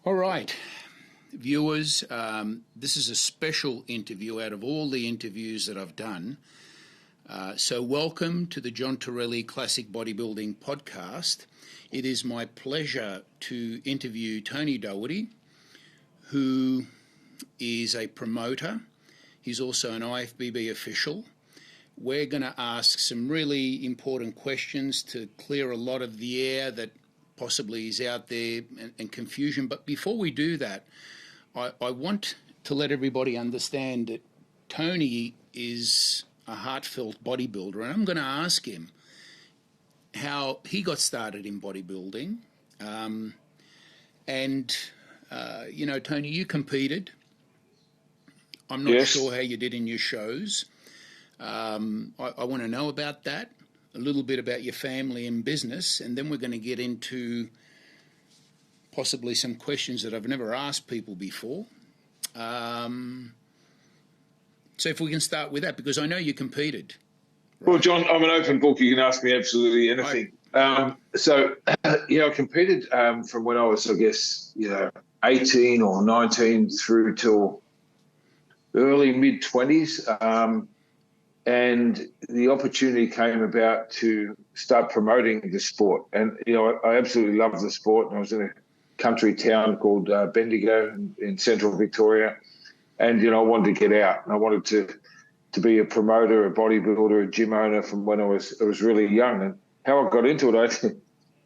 All right, viewers, this is a special interview out of all the interviews that I've done. So welcome to the John Torelli Classic Bodybuilding podcast. It is my pleasure to interview Tony Doherty, who is a promoter. He's also an IFBB official. We're going to ask some really important questions to clear a lot of the air that possibly is out there and confusion. But before we do that, I want to let everybody understand that Tony is a heartfelt bodybuilder, and I'm going to ask him how he got started in bodybuilding. Tony, you competed. I'm not sure how you did in your shows. I want to know about that, a little bit about your family and business, and then we're going to get into possibly some questions that I've never asked people before. So if we can start with that, because I know you competed. Right? Well, John, I'm an open book. You can ask me absolutely anything. I competed from when I was, 18 or 19 through till early mid-20s. And the opportunity came about to start promoting the sport. And, I absolutely loved the sport. And I was in a country town called Bendigo in central Victoria. And, I wanted to get out. And I wanted to be a promoter, a bodybuilder, a gym owner from when I was really young. And how I got into it,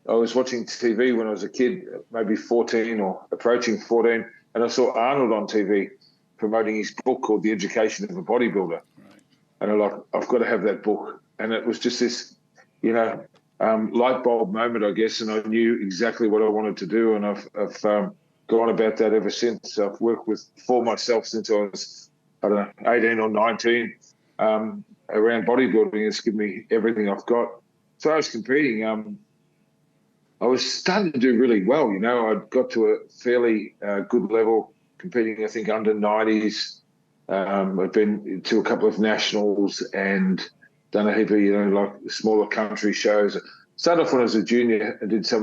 I was watching TV when I was a kid, maybe 14 or approaching 14, and I saw Arnold on TV promoting his book called The Education of a Bodybuilder. Right. And I'm like, I've got to have that book. And it was just this, light bulb moment, I guess, and I knew exactly what I wanted to do, and I've gone about that ever since. I've worked for myself since I was, 18 or 19 around bodybuilding. It's given me everything I've got. So I was competing. I was starting to do really well. I'd got to a fairly good level, competing, I think, under 90s. I'd been to a couple of nationals and done a heap of, like smaller country shows. Started off when I was a junior and did some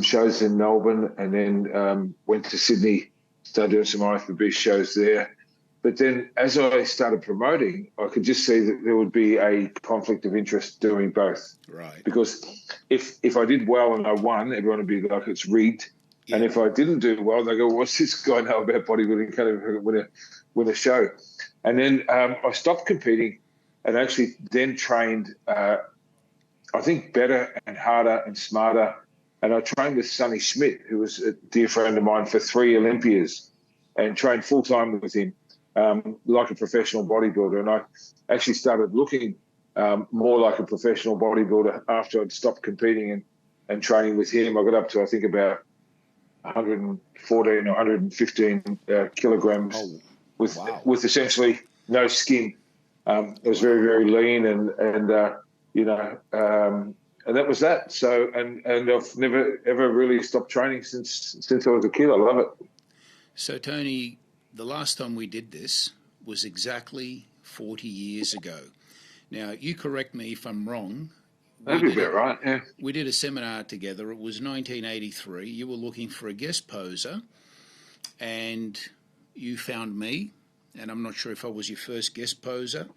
shows in Melbourne, and then went to Sydney, started doing some IFBB shows there. But then as I started promoting, I could just see that there would be a conflict of interest doing both. Right. Because if I did well and I won, everyone would be like, it's rigged. Yeah. And if I didn't do well, they go, what's this guy know about bodybuilding? Can't even win a show. And then I stopped competing and actually then trained, I think, better and harder and smarter. And I trained with Sonny Schmidt, who was a dear friend of mine, for 3 Olympias, and trained full-time with him like a professional bodybuilder. And I actually started looking more like a professional bodybuilder after I'd stopped competing and training with him. I got up to, I think, about 114 or 115 kilograms with essentially no skin. It was very, very lean and that was that. So, and I've never, ever really stopped training since I was a kid. I love it. So, Tony, the last time we did this was exactly 40 years ago. Now, you correct me if I'm wrong. That'd be about right, yeah. We did a seminar together. It was 1983. You were looking for a guest poser, and you found me, and I'm not sure if I was your first guest poser.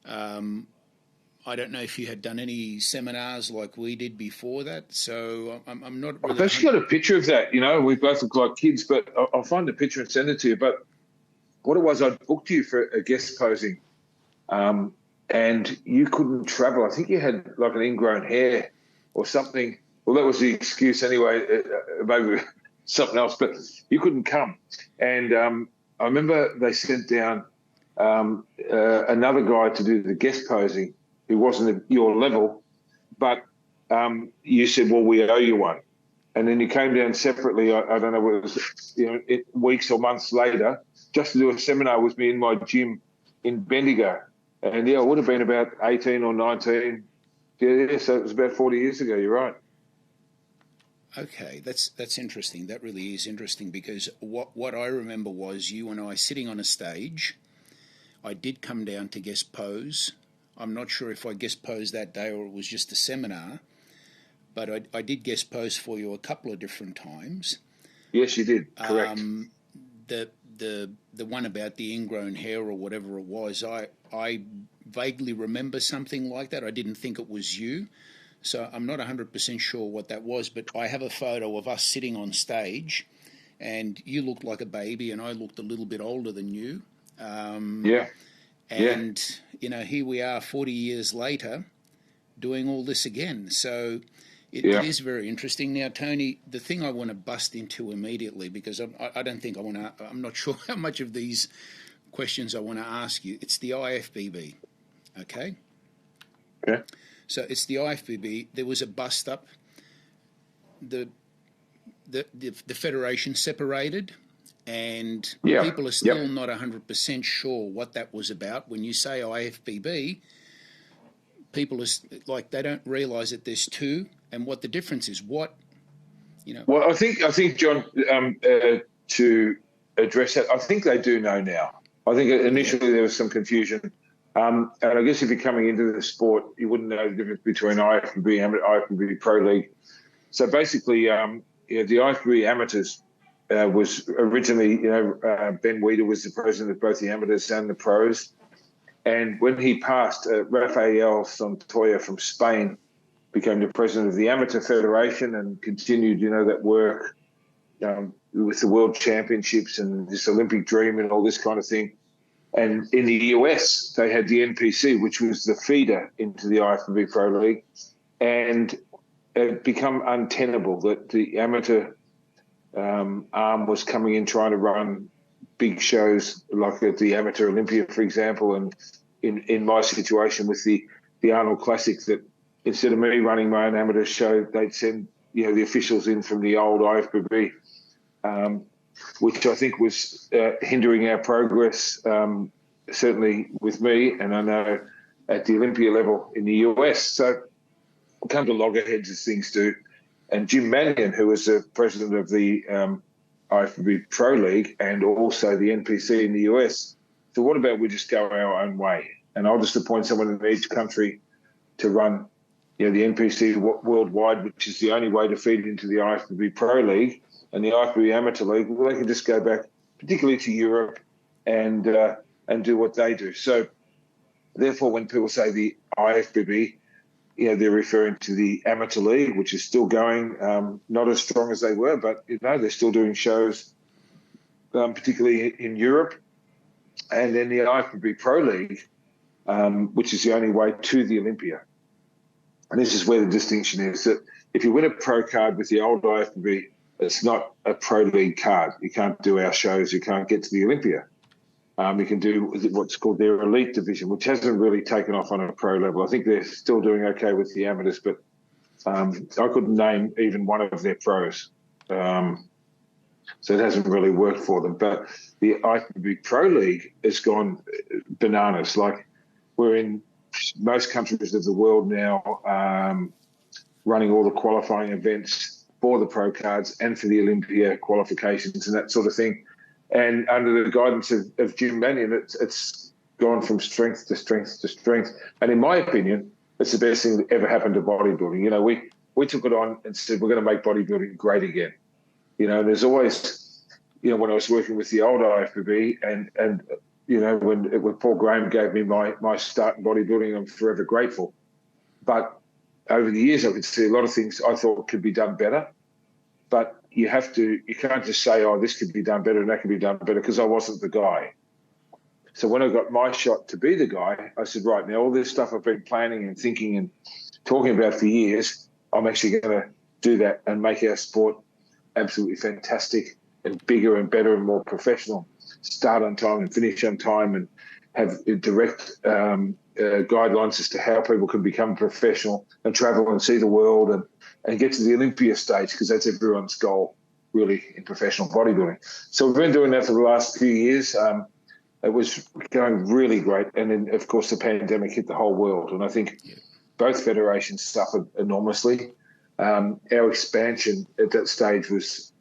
I don't know if you had done any seminars like we did before that, so I'm not really... I've actually got a picture of that. We both look like kids, but I'll find the picture and send it to you. But what it was, I booked you for a guest posing, and you couldn't travel. I think you had like an ingrown hair or something. Well, that was the excuse anyway, maybe something else, but you couldn't come. And I remember they sent down another guy to do the guest posing, who wasn't at your level, but you said, well, we owe you one. And then you came down separately, I don't know whether it was weeks or months later, just to do a seminar with me in my gym in Bendigo. And, it would have been about 18 or 19. Yeah, so it was about 40 years ago, you're right. Okay, that's interesting. That really is interesting, because what I remember was you and I sitting on a stage. I did come down to guest pose. I'm not sure if I guest posed that day or it was just a seminar, but I did guest post for you a couple of different times. Yes, you did. Correct. The one about the ingrown hair or whatever it was, I vaguely remember something like that. I didn't think it was you, so I'm not 100% sure what that was, but I have a photo of us sitting on stage, and you looked like a baby, and I looked a little bit older than you. Yeah. And, you know, here we are 40 years later doing all this again. So it is very interesting. Now, Tony, the thing I want to bust into immediately, because I don't think I'm not sure how much of these questions I want to ask you. It's the IFBB, okay? Okay. So it's the IFBB. There was a bust up. The federation separated, and people are still not 100% sure what that was about. When you say IFBB, people are like, they don't realise that there's two and what the difference is. What, you know? Well, I think John, to address that, I think they do know now. I think initially there was some confusion. And I guess if you're coming into the sport, you wouldn't know the difference between IFBB and IFBB Pro League. So basically, the IFBB Amateurs was originally, Ben Weider was the president of both the amateurs and the pros. And when he passed, Rafael Santoya from Spain became the president of the Amateur Federation and continued, that work with the World Championships and this Olympic dream and all this kind of thing. And in the US, they had the NPC, which was the feeder into the IFBB Pro League, and it become untenable that the amateur arm was coming in trying to run big shows like at the Amateur Olympia, for example, and in my situation with the Arnold Classic, that instead of me running my own amateur show, they'd send the officials in from the old IFBB, which I think was hindering our progress, certainly with me, and I know at the Olympia level in the US. So we'll come to loggerheads as things do. And Jim Mannion, who was the president of the IFBB Pro League and also the NPC in the US, so what about we just go our own way? And I'll just appoint someone in each country to run the NPC worldwide, which is the only way to feed into the IFBB Pro League and the IFBB Amateur League. Well, they can just go back, particularly to Europe, and do what they do. So therefore, when people say the IFBB, they're referring to the Amateur League, which is still going, not as strong as they were, but, they're still doing shows, particularly in Europe. And then the IFBB Pro League, which is the only way to the Olympia. And this is where the distinction is, that if you win a pro card with the old IFBB, it's not a Pro League card. You can't do our shows. You can't get to the Olympia. You can do what's called their elite division, which hasn't really taken off on a pro level. I think they're still doing okay with the amateurs, but I couldn't name even one of their pros. So it hasn't really worked for them. But the IFBB Pro League has gone bananas. Like, we're in most countries of the world now, running all the qualifying events for the pro cards and for the Olympia qualifications and that sort of thing. And under the guidance of Jim Mannion, it's gone from strength to strength to strength. And in my opinion, it's the best thing that ever happened to bodybuilding. We took it on and said, we're going to make bodybuilding great again. There's always, when I was working with the old IFBB and when Paul Graham gave me my start in bodybuilding, I'm forever grateful. But over the years, I could see a lot of things I thought could be done better. But you can't just say, oh, this could be done better and that could be done better, because I wasn't the guy. So when I got my shot to be the guy, I said, right, now all this stuff I've been planning and thinking and talking about for years, I'm actually going to do that and make our sport absolutely fantastic and bigger and better and more professional. Start on time and finish on time, and have direct guidelines as to how people can become professional and travel and see the world and get to the Olympia stage, because that's everyone's goal, really, in professional bodybuilding. So we've been doing that for the last few years. It was going really great. And then, of course, the pandemic hit the whole world. And I think both federations suffered enormously. Our expansion at that stage was,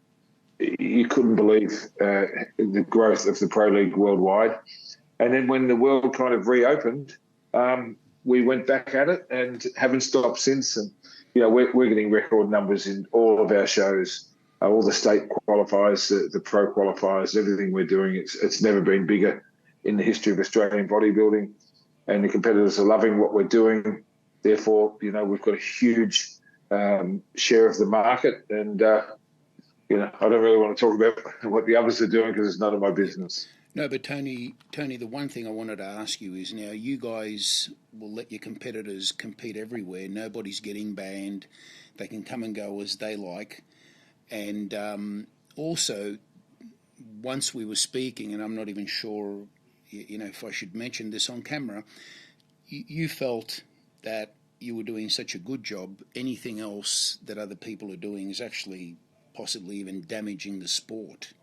you couldn't believe the growth of the Pro League worldwide. And then when the world kind of reopened, we went back at it and haven't stopped since. And we're getting record numbers in all of our shows, all the state qualifiers, the pro qualifiers, everything we're doing. It's never been bigger in the history of Australian bodybuilding, and the competitors are loving what we're doing. Therefore, we've got a huge share of the market, and I don't really want to talk about what the others are doing because it's none of my business. No, but Tony, the one thing I wanted to ask you is, now you guys will let your competitors compete everywhere. Nobody's getting banned. They can come and go as they like. And also, once we were speaking, and I'm not even sure, if I should mention this on camera, you felt that you were doing such a good job, anything else that other people are doing is actually possibly even damaging the sport.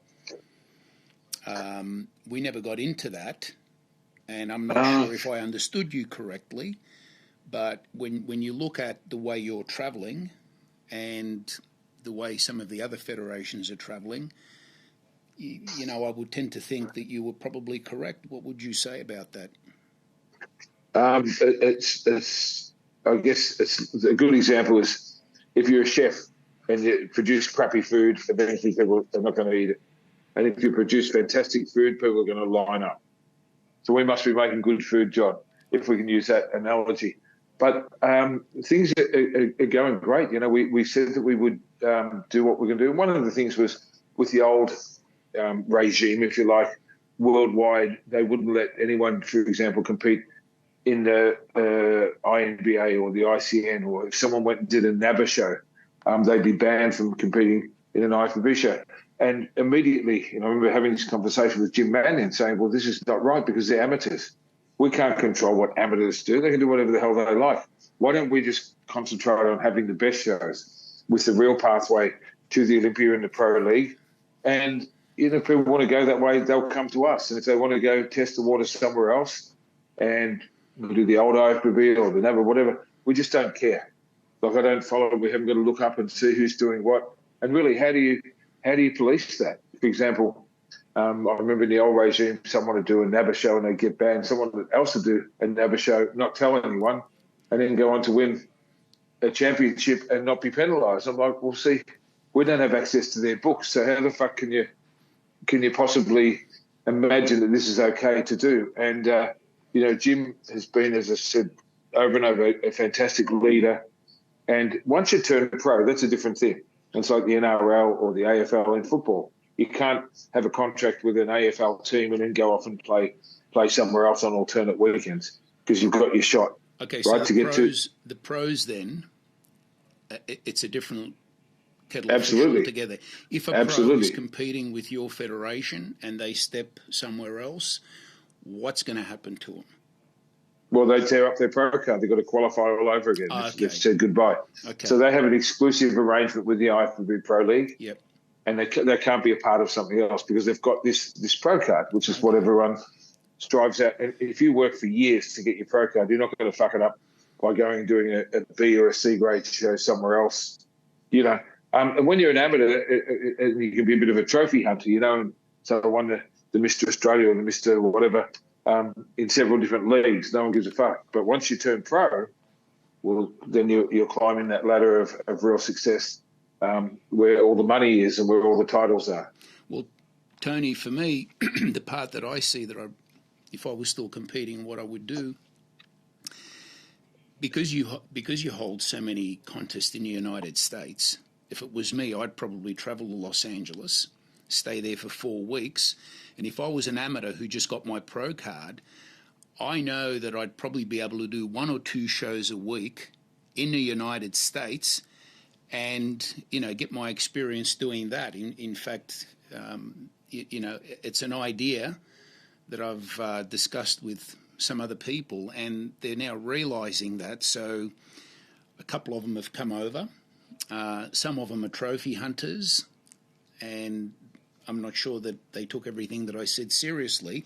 We never got into that, and I'm not sure if I understood you correctly, but when you look at the way you're travelling and the way some of the other federations are travelling, I would tend to think that you were probably correct. What would you say about that? I guess it's a good example is if you're a chef and you produce crappy food, eventually people are not going to eat it. And if you produce fantastic food, people are going to line up. So we must be making good food, John, if we can use that analogy. But things are going great. We said that we would do what we're going to do. And one of the things was with the old regime, if you like, worldwide, they wouldn't let anyone, for example, compete in the INBA or the ICN, or if someone went and did a NABBA show, they'd be banned from competing in an IFBB show. And immediately, I remember having this conversation with Jim Mannion saying, well, this is not right because they're amateurs. We can't control what amateurs do. They can do whatever the hell they like. Why don't we just concentrate on having the best shows with the real pathway to the Olympia and the Pro League? And if people want to go that way, they'll come to us. And if they want to go test the water somewhere else and do the old IFBB or the NABBA, whatever, we just don't care. Like, I don't follow it. We haven't got to look up and see who's doing what. And really, how do you police that? For example, I remember in the old regime, someone would do a NABBA show and they'd get banned. Someone else would do a NABBA show, not tell anyone, and then go on to win a championship and not be penalised. I'm like, well, see, we don't have access to their books, so how the fuck can you possibly imagine that this is okay to do? And Jim has been, as I said, over and over, a fantastic leader. And once you turn pro, that's a different thing. It's like the NRL or the AFL in football. You can't have a contract with an AFL team and then go off and play somewhere else on alternate weekends because you've got your shot. Okay, right, so the pros then, it's a different kettle of fish altogether. If a pro is competing with your federation and they step somewhere else, what's going to happen to them? Well, they tear up their pro card. They've got to qualify all over again. They've said goodbye. Okay. So they have an exclusive arrangement with the IFBB Pro League. Yep. And they can't be a part of something else because they've got this pro card, which is what everyone strives at. And if you work for years to get your pro card, you're not going to fuck it up by going and doing a B or a C grade show somewhere else. And when you're an amateur, you can be a bit of a trophy hunter, and so I won the Mr. Australia or the Mr. whatever in several different leagues. No one gives a fuck. But once you turn pro, well, then you're climbing that ladder of real success, where all the money is and where all the titles are. Well, Tony, for me, the part that I see that if I was still competing, what I would do, because you hold so many contests in the United States, if it was me, I'd probably travel to Los Angeles, stay there for 4 weeks, and if I was an amateur who just got my pro card, I know that I'd probably be able to do 1 or 2 shows a week in the United States and, get my experience doing that. In fact, it's an idea that I've discussed with some other people, and they're now realising that. So a couple of them have come over. Some of them are trophy hunters, and I'm not sure that they took everything that I said seriously.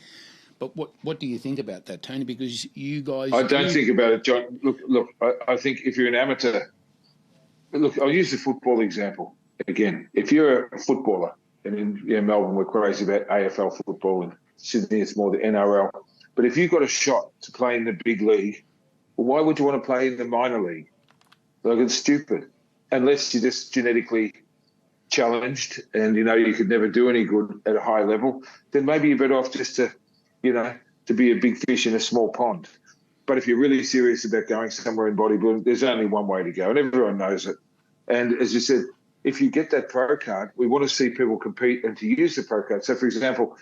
But what do you think about that, Tony? Because you guys... I don't think about it, John. Look, I think if you're an amateur... Look, I'll use the football example again. If you're a footballer, and in Melbourne we're crazy about AFL football, and Sydney it's more the NRL. But if you've got a shot to play in the big league, well, why would you want to play in the minor league? Like, it's stupid. Unless you're just genetically challenged and, you could never do any good at a high level, then maybe you're better off just to be a big fish in a small pond. But if you're really serious about going somewhere in bodybuilding, there's only one way to go, and everyone knows it. And as you said, if you get that pro card, we want to see people compete and to use the pro card. So, for example,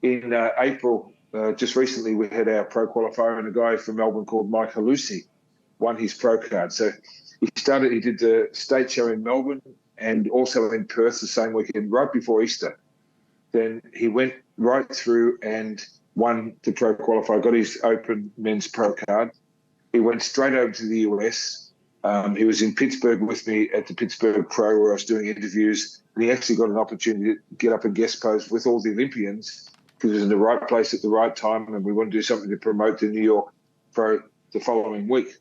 in April, just recently, we had our pro qualifier, and a guy from Melbourne called Mike Halusi won his pro card. So he did the state show in Melbourne and also in Perth the same weekend, right before Easter. Then he went right through and won the pro qualifier, got his open men's pro card. He went straight over to the US. He was in Pittsburgh with me at the Pittsburgh Pro where I was doing interviews, and he actually got an opportunity to get up and guest pose with all the Olympians because he was in the right place at the right time, and we wanted to do something to promote the New York Pro the following week.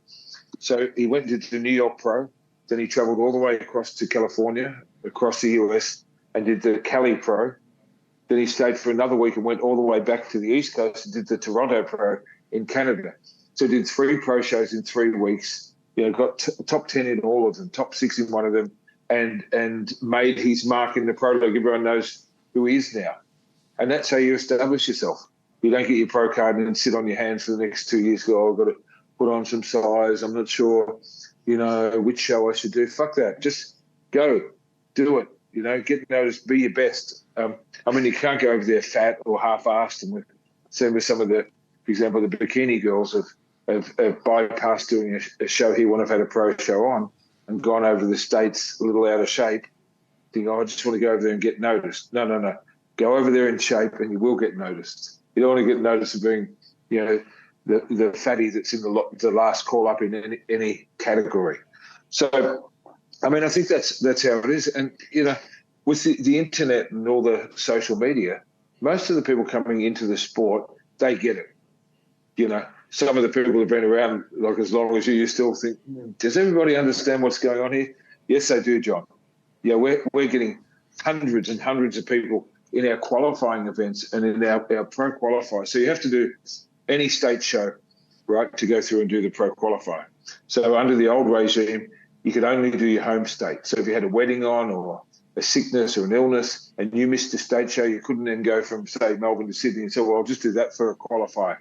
So he went to the New York Pro, then he travelled all the way across to California, across the US, and did the Cali Pro. Then he stayed for another week and went all the way back to the East Coast and did the Toronto Pro in Canada. So he did 3 pro shows in 3 weeks, got top 10 in all of them, top 6 in one of them, and made his mark in the pro league. Everyone knows who he is now. And that's how you establish yourself. You don't get your pro card and then sit on your hands for the next 2 years, go, I've got to put on some size, I'm not sure, which show I should do. Fuck that. Just go, do it. Get noticed, be your best. You can't go over there fat or half-assed. And we've seen with some of the, for example, the bikini girls have bypassed doing a show here when I've had a pro show on and gone over to the States a little out of shape. Think, I just want to go over there and get noticed. No. Go over there in shape and you will get noticed. You don't want to get noticed for being, the fatty that's in the last call up in any category. So, I think that's how it is. And, with the internet and all the social media, most of the people coming into the sport, they get it. Some of the people who've been around like as long as you still think, does everybody understand what's going on here? Yes, they do, John. Yeah, we're getting hundreds and hundreds of people in our qualifying events and in our pro qualifier. So you have to do any state show, right, to go through and do the pro qualifier. So under the old regime, you could only do your home state. So if you had a wedding on or a sickness or an illness and you missed a state show, you couldn't then go from, say, Melbourne to Sydney and say, well, I'll just do that for a qualifier.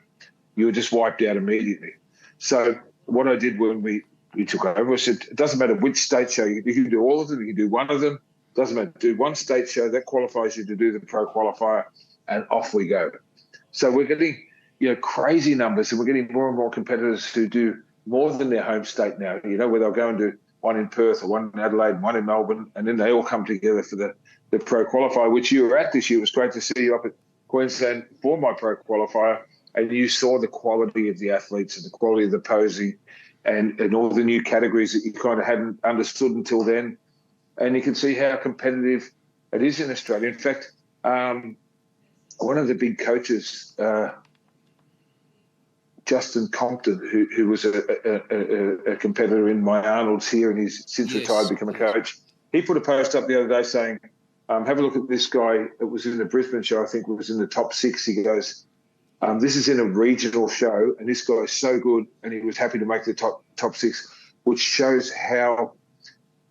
You were just wiped out immediately. So what I did when we took over, I said, it doesn't matter which state show. You can do all of them. You can do one of them. It doesn't matter. Do one state show. That qualifies you to do the pro qualifier, and off we go. So we're getting crazy numbers, and we're getting more and more competitors who do more than their home state now, where they'll go and do one in Perth or one in Adelaide, one in Melbourne, and then they all come together for the pro qualifier, which you were at this year. It was great to see you up at Queensland for my pro qualifier, and you saw the quality of the athletes and the quality of the posing and all the new categories that you kind of hadn't understood until then. And you can see how competitive it is in Australia. In fact, one of the big coaches, Justin Compton, who was a competitor in my Arnold's here, and he's since retired, become a coach. He put a post up the other day saying, have a look at this guy. It was in the Brisbane show, I think it was in the top 6. He goes, this is in a regional show, and this guy is so good, and he was happy to make the top 6, which shows how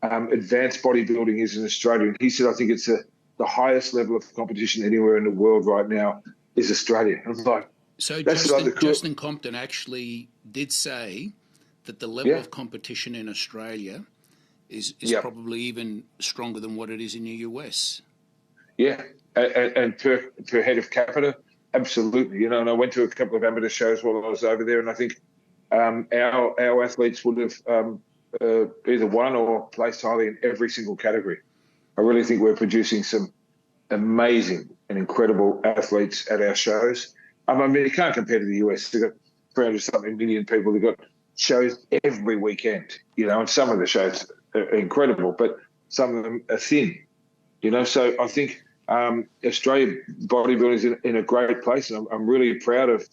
advanced bodybuilding is in Australia. And he said, I think it's the highest level of competition anywhere in the world right now is Australia. I was like, so Justin Compton actually did say that the level of competition in Australia is probably even stronger than what it is in the US. Yeah, and per head of capita, absolutely. And I went to a couple of amateur shows while I was over there, and I think our athletes would have either won or placed highly in every single category. I really think we're producing some amazing and incredible athletes at our shows. You can't compare to the US. They've got 300-something million people. They've got shows every weekend, and some of the shows are incredible, but some of them are thin, So I think Australia bodybuilding is in a great place, and I'm really proud of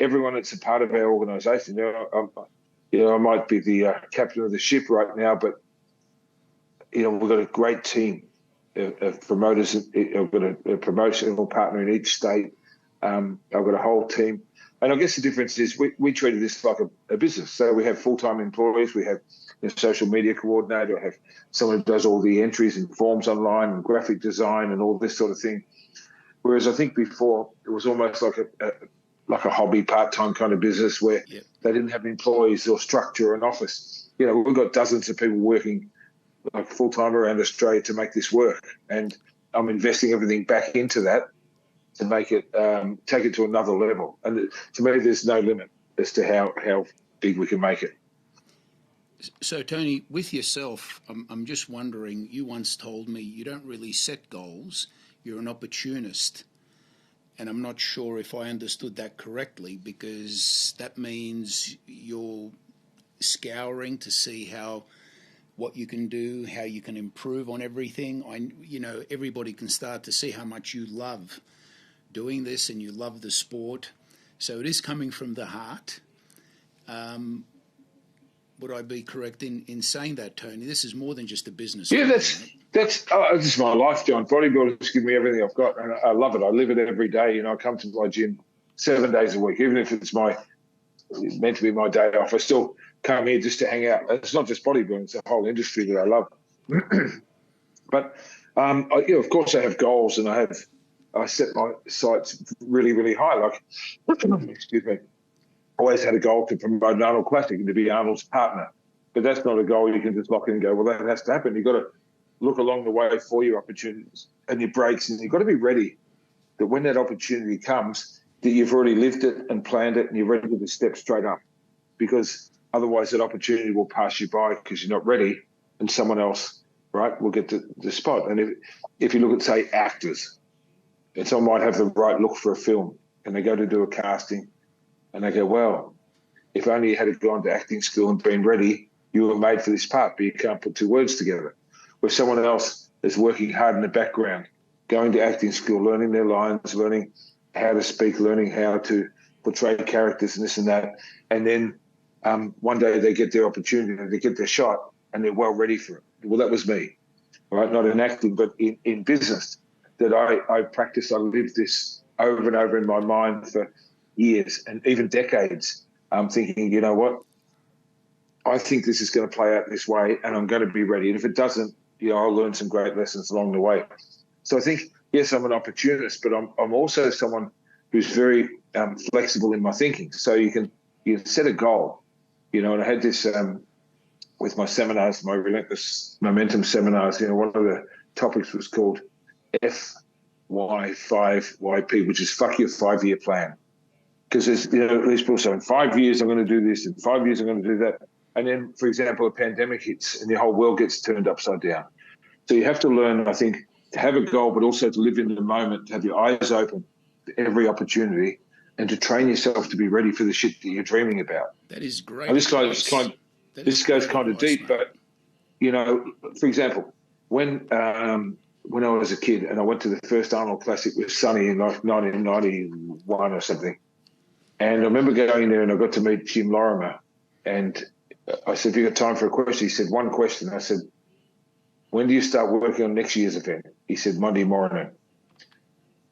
everyone that's a part of our organisation. I might be the captain of the ship right now, but, we've got a great team of promoters. I've got a promotional partner in each state. I've got a whole team. And I guess the difference is we treated this like a business. So we have full-time employees, we have a social media coordinator, we have someone who does all the entries and forms online and graphic design and all this sort of thing. Whereas I think before it was almost like a hobby, part-time kind of business where they didn't have employees or structure or an office. You know, we've got dozens of people working like full-time around Australia to make this work. And I'm investing everything back into that to make it, take it to another level. And to me, there's no limit as to how big we can make it. So, Tony, with yourself, I'm just wondering, you once told me you don't really set goals, you're an opportunist. And I'm not sure if I understood that correctly, because that means you're scouring to see what you can do, how you can improve on everything. Everybody can start to see how much you love doing this and you love the sport. So it is coming from the heart. Would I be correct in saying that, Tony? This is more than just a business. Yeah, that's this is my life, John. Bodybuilding's given me everything I've got, and I love it. I live it every day. You know, I come to my gym 7 days a week, even if it's meant to be my day off. I still come here just to hang out. It's not just bodybuilding; it's a whole industry that I love. But of course, I have goals, and I set my sights really, really high. Like, excuse me. Always had a goal to promote an Arnold Classic and to be Arnold's partner. But that's not a goal you can just lock in and go, well, that has to happen. You've got to look along the way for your opportunities and your breaks, and you've got to be ready that when that opportunity comes, that you've already lived it and planned it and you're ready to step straight up, because otherwise that opportunity will pass you by because you're not ready and someone else, right, will get the spot. And if you look at, say, actors, and someone might have the right look for a film and they go to do a casting, and they go, well, if only you had gone to acting school and been ready, you were made for this part, but you can't put two words together. Where someone else is working hard in the background, going to acting school, learning their lines, learning how to speak, learning how to portray characters and this and that. And then one day they get their opportunity, they get their shot, and they're well ready for it. Well, that was me, right? Not in acting, but in business, that I practiced, I lived this over and over in my mind for years and even decades. I'm thinking, you know what? I think this is going to play out this way, and I'm going to be ready. And if it doesn't, I'll learn some great lessons along the way. So I think, yes, I'm an opportunist, but I'm also someone who's very flexible in my thinking. So you can set a goal, and I had this with my seminars, my Relentless Momentum seminars. One of the topics was called FY5YP, which is fuck your 5-year plan. Because there's these people saying, 5 years I'm going to do this, and 5 years I'm going to do that. And then, for example, a pandemic hits and the whole world gets turned upside down. So you have to learn, I think, to have a goal, but also to live in the moment, to have your eyes open to every opportunity, and to train yourself to be ready for the shit that you're dreaming about. That is great. And this goes kind of deep, but, for example, when I was a kid and I went to the first Arnold Classic with Sonny in like 1991 or something, and I remember going there and I got to meet Jim Lorimer, and I said, have you got time for a question? He said, one question. I said, when do you start working on next year's event? He said, Monday morning.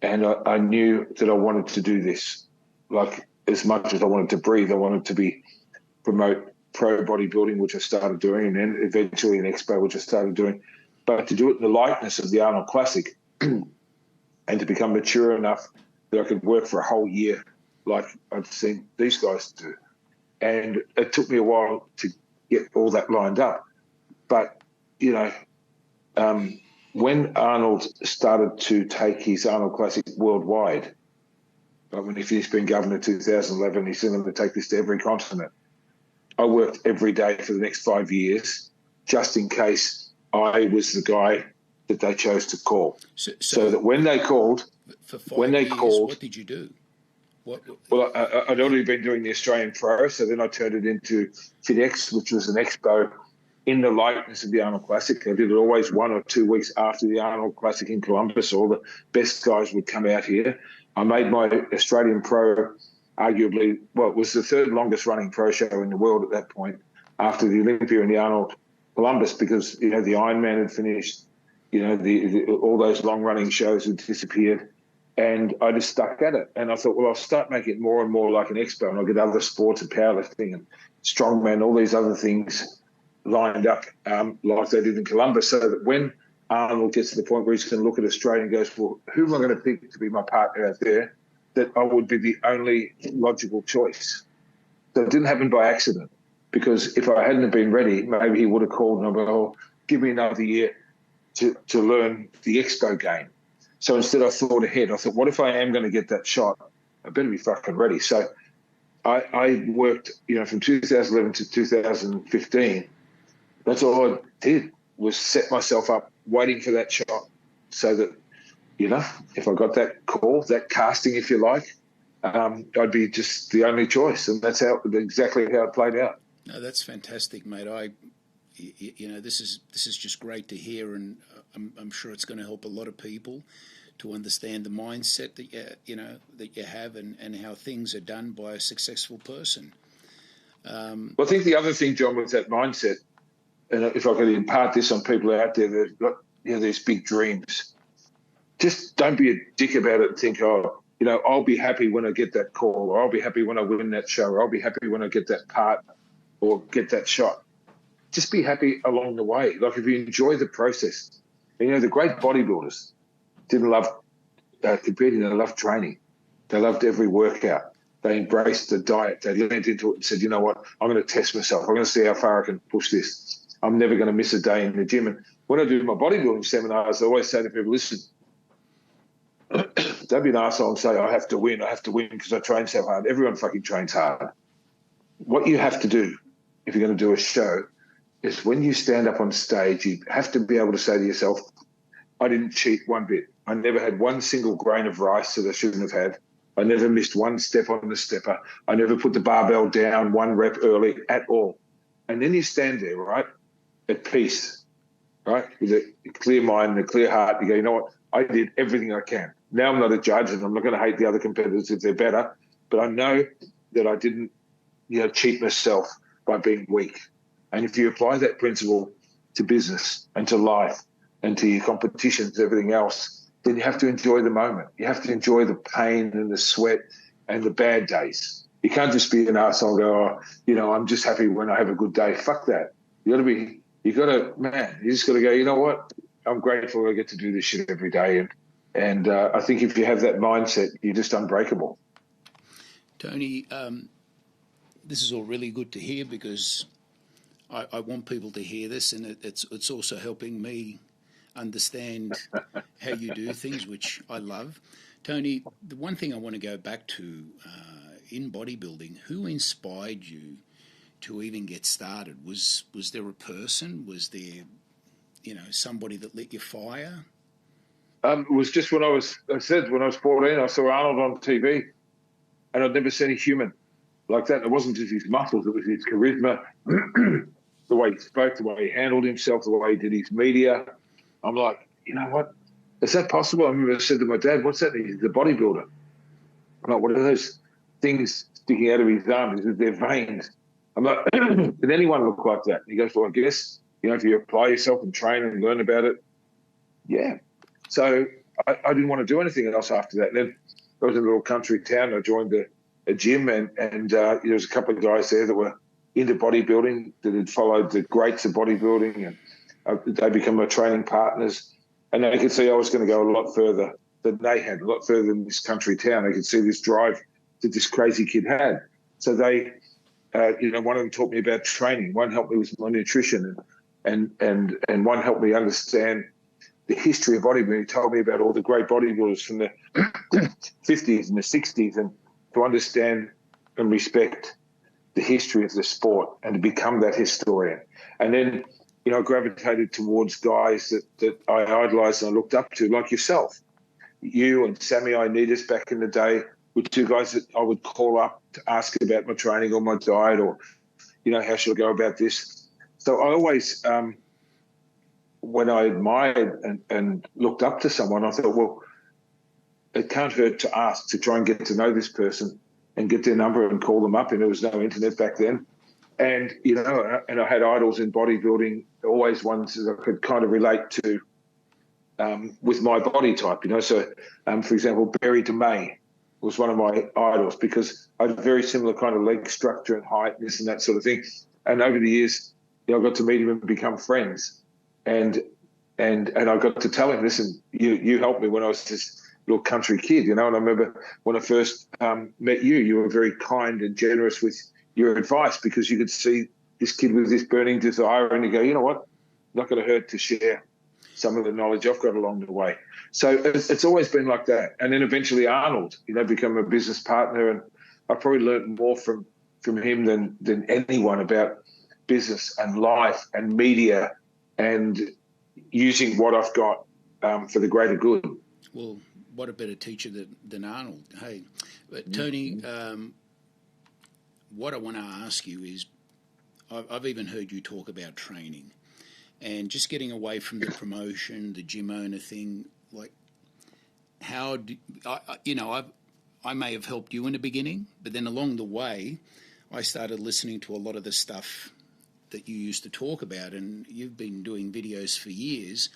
And I knew that I wanted to do this. Like, as much as I wanted to breathe, I wanted to promote pro bodybuilding, which I started doing, and then eventually an expo, which I started doing. But to do it in the likeness of the Arnold Classic and to become mature enough that I could work for a whole year like I've seen these guys do. And it took me a while to get all that lined up. But, when Arnold started to take his Arnold Classic worldwide, like when he finished being governor in 2011, he said, I'm going to take this to every continent. I worked every day for the next 5 years, just in case I was the guy that they chose to call. So that when they called, what did you do? Well, I'd already been doing the Australian Pro, so then I turned it into FitX, which was an expo in the likeness of the Arnold Classic. I did it always 1 or 2 weeks after the Arnold Classic in Columbus. All the best guys would come out here. I made my Australian Pro arguably, it was the third longest running pro show in the world at that point, after the Olympia and the Arnold Columbus, because, the Ironman had finished, all those long running shows had disappeared. And I just stuck at it. And I thought, well, I'll start making it more and more like an expo, and I'll get other sports and powerlifting and strongman, all these other things lined up like they did in Columbus, so that when Arnold gets to the point where he's going to look at Australia and goes, well, who am I going to pick to be my partner out there, that I would be the only logical choice. So it didn't happen by accident, because if I hadn't have been ready, maybe he would have called and I'd go, oh, give me another year to learn the expo game. So instead I thought ahead. I thought, what if I am going to get that shot? I better be fucking ready. So I worked, from 2011 to 2015. That's all I did, was set myself up waiting for that shot, so that, if I got that call, that casting, if you like, I'd be just the only choice. And that's exactly how it played out. No, that's fantastic, mate. This is just great to hear, and I'm sure it's going to help a lot of people to understand the mindset that you have, and how things are done by a successful person. Well, I think the other thing, John, with that mindset, and if I could impart this on people out there that have got these big dreams, just don't be a dick about it and think, I'll be happy when I get that call, or I'll be happy when I win that show, or I'll be happy when I get that part or get that shot. Just be happy along the way. Like, if you enjoy the process. And, the great bodybuilders didn't love competing. They loved training. They loved every workout. They embraced the diet. They leaned into it and said, you know what, I'm going to test myself. I'm going to see how far I can push this. I'm never going to miss a day in the gym. And when I do my bodybuilding seminars, I always say to people, listen, don't be an arsehole and say, I have to win because I train so hard. Everyone fucking trains hard. What you have to do, if you're going to do a show, is when you stand up on stage, you have to be able to say to yourself, I didn't cheat one bit. I never had one single grain of rice that I shouldn't have had. I never missed one step on the stepper. I never put the barbell down one rep early at all. And then you stand there, right, at peace, right, with a clear mind and a clear heart. You go, you know what, I did everything I can. Now I'm not a judge, and I'm not going to hate the other competitors if they're better, but I know that I didn't, cheat myself by being weak. And if you apply that principle to business and to life and to your competitions, everything else, then you have to enjoy the moment. You have to enjoy the pain and the sweat and the bad days. You can't just be an arsehole and go, I'm just happy when I have a good day. Fuck that. You just got to go, you know what? I'm grateful I get to do this shit every day. And I think if you have that mindset, you're just unbreakable. Tony, this is all really good to hear, because I want people to hear this, and it's also helping me understand how you do things, which I love. Tony, the one thing I want to go back to in bodybuilding, who inspired you to even get started? Was there a person? Was there, somebody that lit your fire? It was just when I was 14, I saw Arnold on TV, and I'd never seen a human like that. It wasn't just his muscles, it was his charisma, the way he spoke, the way he handled himself, the way he did his media. I'm like, you know what? Is that possible? I remember I said to my dad, what's that? He's a bodybuilder. I'm like, what are those things sticking out of his arms? They're veins. I'm like, did anyone look like that? And he goes, well, I guess, if you apply yourself and train and learn about it, yeah. So I didn't want to do anything else after that. And then I was in a little country town. I joined a gym, and there was a couple of guys there that were into bodybuilding, that had followed the greats of bodybuilding, and they became my training partners. And they could see I was going to go a lot further than they had, a lot further than this country town. They could see this drive that this crazy kid had. So they, one of them taught me about training. One helped me with my nutrition, and one helped me understand the history of bodybuilding. He told me about all the great bodybuilders from the 50s and the 60s, and to understand and respect the history of the sport and to become that historian. And then, I gravitated towards guys that I idolised and I looked up to, like yourself. You and Sammy Ioannidis back in the day were two guys that I would call up to ask about my training or my diet, or, how should I go about this? So I always, when I admired and looked up to someone, I thought, well, it can't hurt to ask, to try and get to know this person and get their number and call them up. And there was no internet back then. And, and I had idols in bodybuilding, always ones that I could kind of relate to with my body type, So, for example, Barry DeMay was one of my idols because I had a very similar kind of leg structure and height, this and that sort of thing. And over the years, I got to meet him and become friends. And I got to tell him, listen, you helped me when I was this little country kid, And I remember when I first met you, you were very kind and generous with your advice because you could see this kid with this burning desire and you go, you know what, not going to hurt to share some of the knowledge I've got along the way. So it's always been like that. And then eventually Arnold, become a business partner, and I probably learned more from him than anyone about business and life and media and using what I've got for the greater good. Well, what a better teacher than Arnold. Hey, but Tony, what I want to ask you is, I've even heard you talk about training and just getting away from the promotion, the gym owner thing. Like, how do I may have helped you in the beginning, but then along the way, I started listening to a lot of the stuff that you used to talk about, and you've been doing videos for years.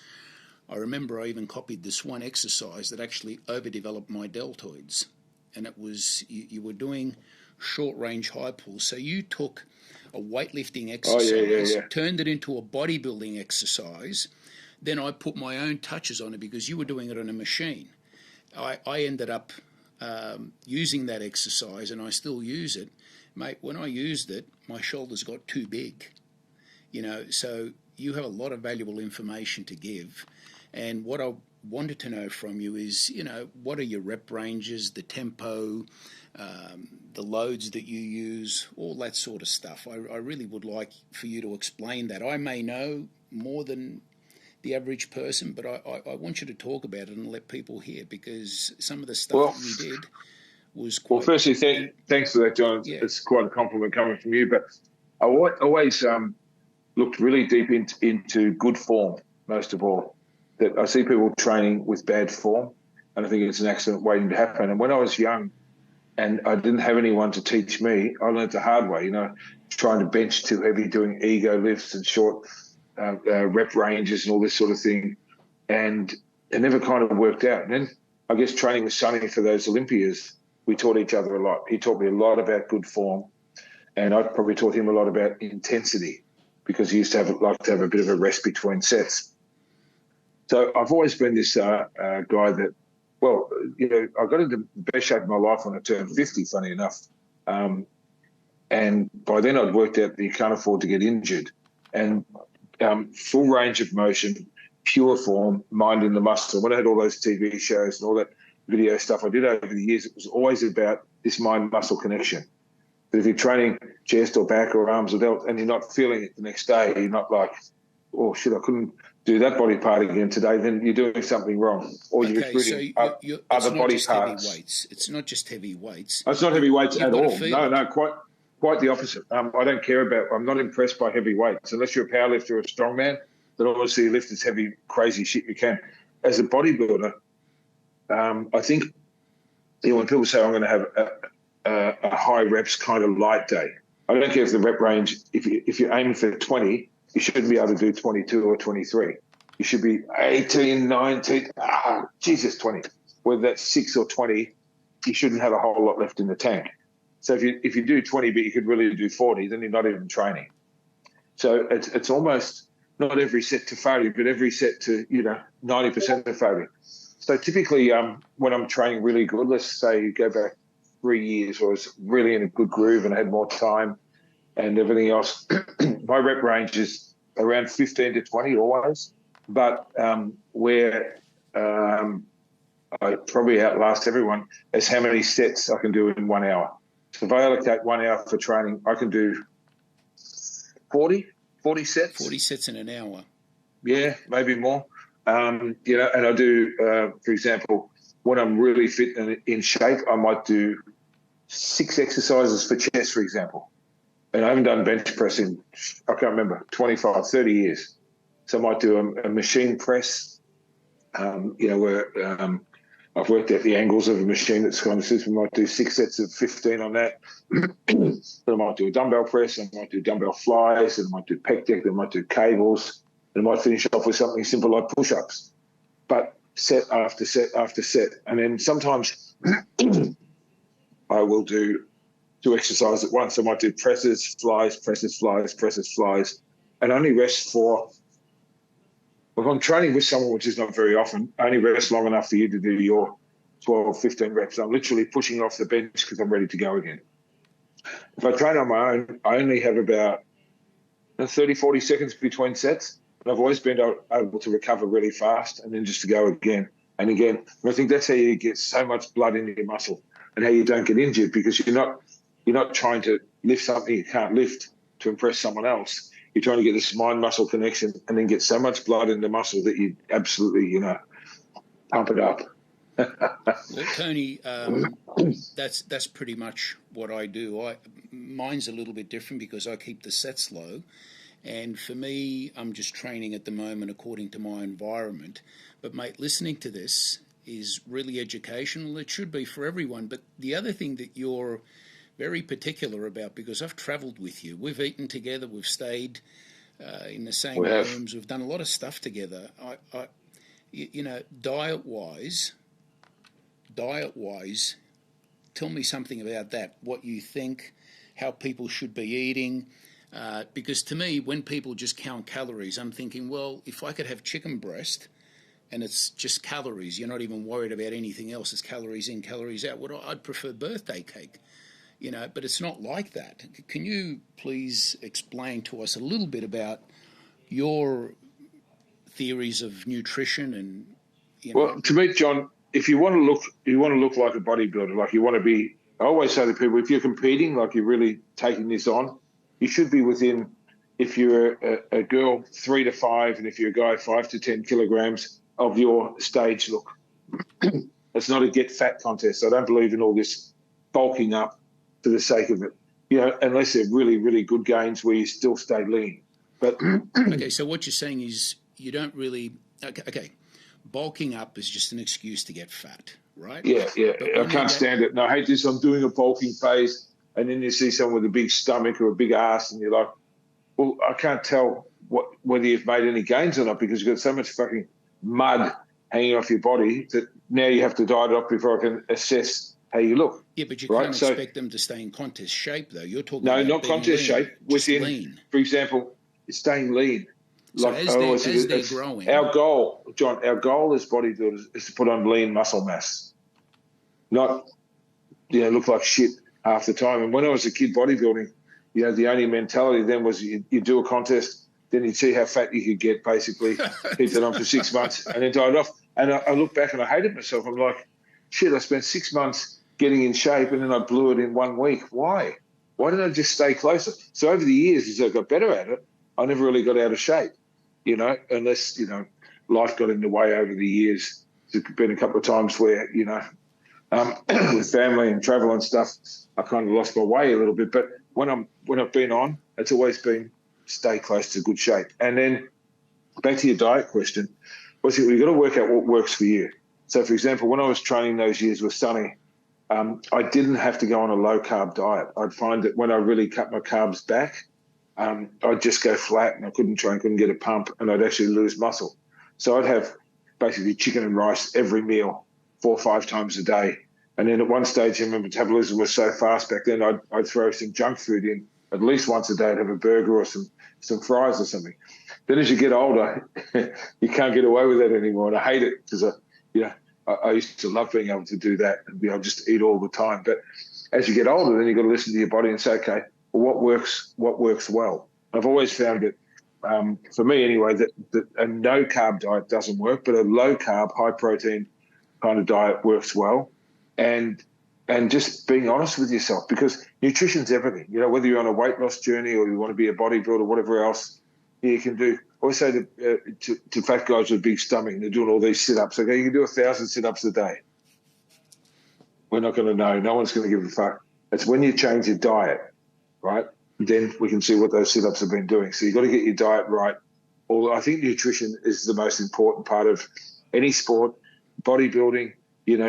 I remember I even copied this one exercise that actually overdeveloped my deltoids, and it was you were doing short range high pulls. So you took a weightlifting exercise, turned it into a bodybuilding exercise. Then I put my own touches on it because you were doing it on a machine. I ended up using that exercise, and I still use it. Mate, when I used it, my shoulders got too big. So you have a lot of valuable information to give. And what I wanted to know from you is, what are your rep ranges, the tempo, the loads that you use, all that sort of stuff. I really would like for you to explain that. I may know more than the average person, but I want you to talk about it and let people hear, because some of the stuff that you did was quite... Well, firstly, thanks for that, John. It's quite a compliment coming from you, but I always looked really deep into good form, most of all. That I see people training with bad form, and I think it's an accident waiting to happen. And when I was young and I didn't have anyone to teach me, I learned the hard way, trying to bench too heavy, doing ego lifts and short rep ranges and all this sort of thing. And it never kind of worked out. And then I guess training with Sonny for those Olympias, we taught each other a lot. He taught me a lot about good form, and I probably taught him a lot about intensity because he used to like to have a bit of a rest between sets. So I've always been this guy that, I got into the best shape of my life when I turned 50, funny enough. And by then I'd worked out that you can't afford to get injured. And full range of motion, pure form, mind in the muscle. When I had all those TV shows and all that video stuff I did over the years, it was always about this mind-muscle connection. But if you're training chest or back or arms or delts and you're not feeling it the next day, you're not like, oh, shit, I couldn't do that body part again today, then you're doing something wrong. Or you're recruiting other body parts. It's not just heavy weights. It's not heavy weights at all. No, quite the opposite. I don't care I'm not impressed by heavy weights. Unless you're a powerlifter or a strongman, then obviously you lift as heavy, crazy shit you can. As a bodybuilder, I think when people say I'm going to have a high reps kind of light day, I don't care if the rep range, if you're aiming for 20, you shouldn't be able to do 22 or 23. You should be 18, 19, 20. Whether that's 6 or 20, you shouldn't have a whole lot left in the tank. So if you do 20, but you could really do 40, then you're not even training. So it's almost not every set to failure, but every set to 90% of failure. So typically, when I'm training really good, let's say you go back 3 years, where I was really in a good groove and I had more time and everything else, my rep range is around 15 to 20 always. But where I probably outlast everyone is how many sets I can do in 1 hour. So if I allocate 1 hour for training, I can do 40 sets. 40 sets in an hour. Yeah, maybe more. And I do, for example, when I'm really fit and in shape, I might do 6 exercises for chest, for example. And I haven't done bench press in, I can't remember, 25, 30 years. So I might do a machine press, where I've worked out the angles of a machine that's kind of suits me. I might do 6 sets of 15 on that. Then I might do a dumbbell press, and I might do dumbbell flies, and I might do pec deck, and I might do cables, and I might finish off with something simple like push-ups. but set after set after set. And then sometimes I will do two exercises at once. I might do presses, flies, presses, flies, presses, flies, and only rest for, if I'm training with someone, which is not very often, I only rest long enough for you to do your 12, 15 reps. I'm literally pushing off the bench because I'm ready to go again. If I train on my own, I only have about 30, 40 seconds between sets. And I've always been able to recover really fast and then just to go again and again. And I think that's how you get so much blood in your muscle and how you don't get injured, because you're not trying to lift something you can't lift to impress someone else. You're trying to get this mind-muscle connection and then get so much blood in the muscle that you absolutely, pump it up. Well, Tony, that's pretty much what I do. Mine's a little bit different because I keep the sets low. And for me, I'm just training at the moment according to my environment. But, mate, listening to this is really educational. It should be for everyone. But the other thing that you're very particular about, because I've travelled with you, we've eaten together, we've stayed in the same rooms, we've done a lot of stuff together. Diet-wise, tell me something about that, what you think, how people should be eating. Because to me, when people just count calories, I'm thinking, well, if I could have chicken breast and it's just calories, you're not even worried about anything else, it's calories in, calories out, I'd prefer birthday cake, but it's not like that. Can you please explain to us a little bit about your theories of nutrition and, Well, to me, John, if you want to look like a bodybuilder, like you want to be, I always say to people, if you're competing, like you're really taking this on, you should be within, if you're a girl, 3 to 5, and if you're a guy, 5 to 10 kilograms of your stage look. It's not a get fat contest. I don't believe in all this bulking up for the sake of it, unless they're really, really good gains where you still stay lean. But okay, so what you're saying is you don't really, okay, bulking up is just an excuse to get fat, right? Yeah. I can't stand it. And I hate this. I'm doing a bulking phase. And then you see someone with a big stomach or a big ass, and you're like, well, I can't tell whether you've made any gains or not, because you've got so much fucking mud hanging off your body that now you have to diet it up before I can assess how you look. Yeah, but you can't expect them to stay in contest shape, though. You're talking no, about not being contest lean, shape. Within, lean. For example, staying lean. So like, as they're growing. Our goal, John, as bodybuilders is to put on lean muscle mass, not look like shit half the time. And when I was a kid bodybuilding, the only mentality then was you do a contest, then you'd see how fat you could get, basically, keep it on for 6 months, and then diet off. And I look back and I hated myself. I'm like, shit, I spent 6 months getting in shape and then I blew it in 1 week. Why? Why didn't I just stay closer? So over the years, as I got better at it, I never really got out of shape, unless, life got in the way over the years. There's been a couple of times where, with family and travel and stuff, I kind of lost my way a little bit. But when I've been on, it's always been stay close to good shape. And then back to your diet question, you've got to work out what works for you. So, for example, when I was training those years with Sonny, I didn't have to go on a low-carb diet. I'd find that when I really cut my carbs back, I'd just go flat and I couldn't get a pump, and I'd actually lose muscle. So I'd have basically chicken and rice every meal 4 or 5 times a day. And then at one stage, my metabolism was so fast back then, I'd throw some junk food in at least once a day. I'd have a burger or some fries or something. Then as you get older, you can't get away with that anymore. And I hate it because, I used to love being able to do that and be able to just eat all the time. But as you get older, then you've got to listen to your body and say, okay, well, what works well? I've always found it, for me anyway, that a no-carb diet doesn't work, but a low-carb, high-protein kind of diet works well. And just being honest with yourself, because nutrition's everything. Whether you're on a weight loss journey or you want to be a bodybuilder or whatever else you can do. I always say to fat guys with a big stomach, and they're doing all these sit-ups, okay, you can do 1,000 sit-ups a day. We're not going to know. No one's going to give a fuck. It's when you change your diet, right? Then we can see what those sit-ups have been doing. So you've got to get your diet right. Although I think nutrition is the most important part of any sport, bodybuilding.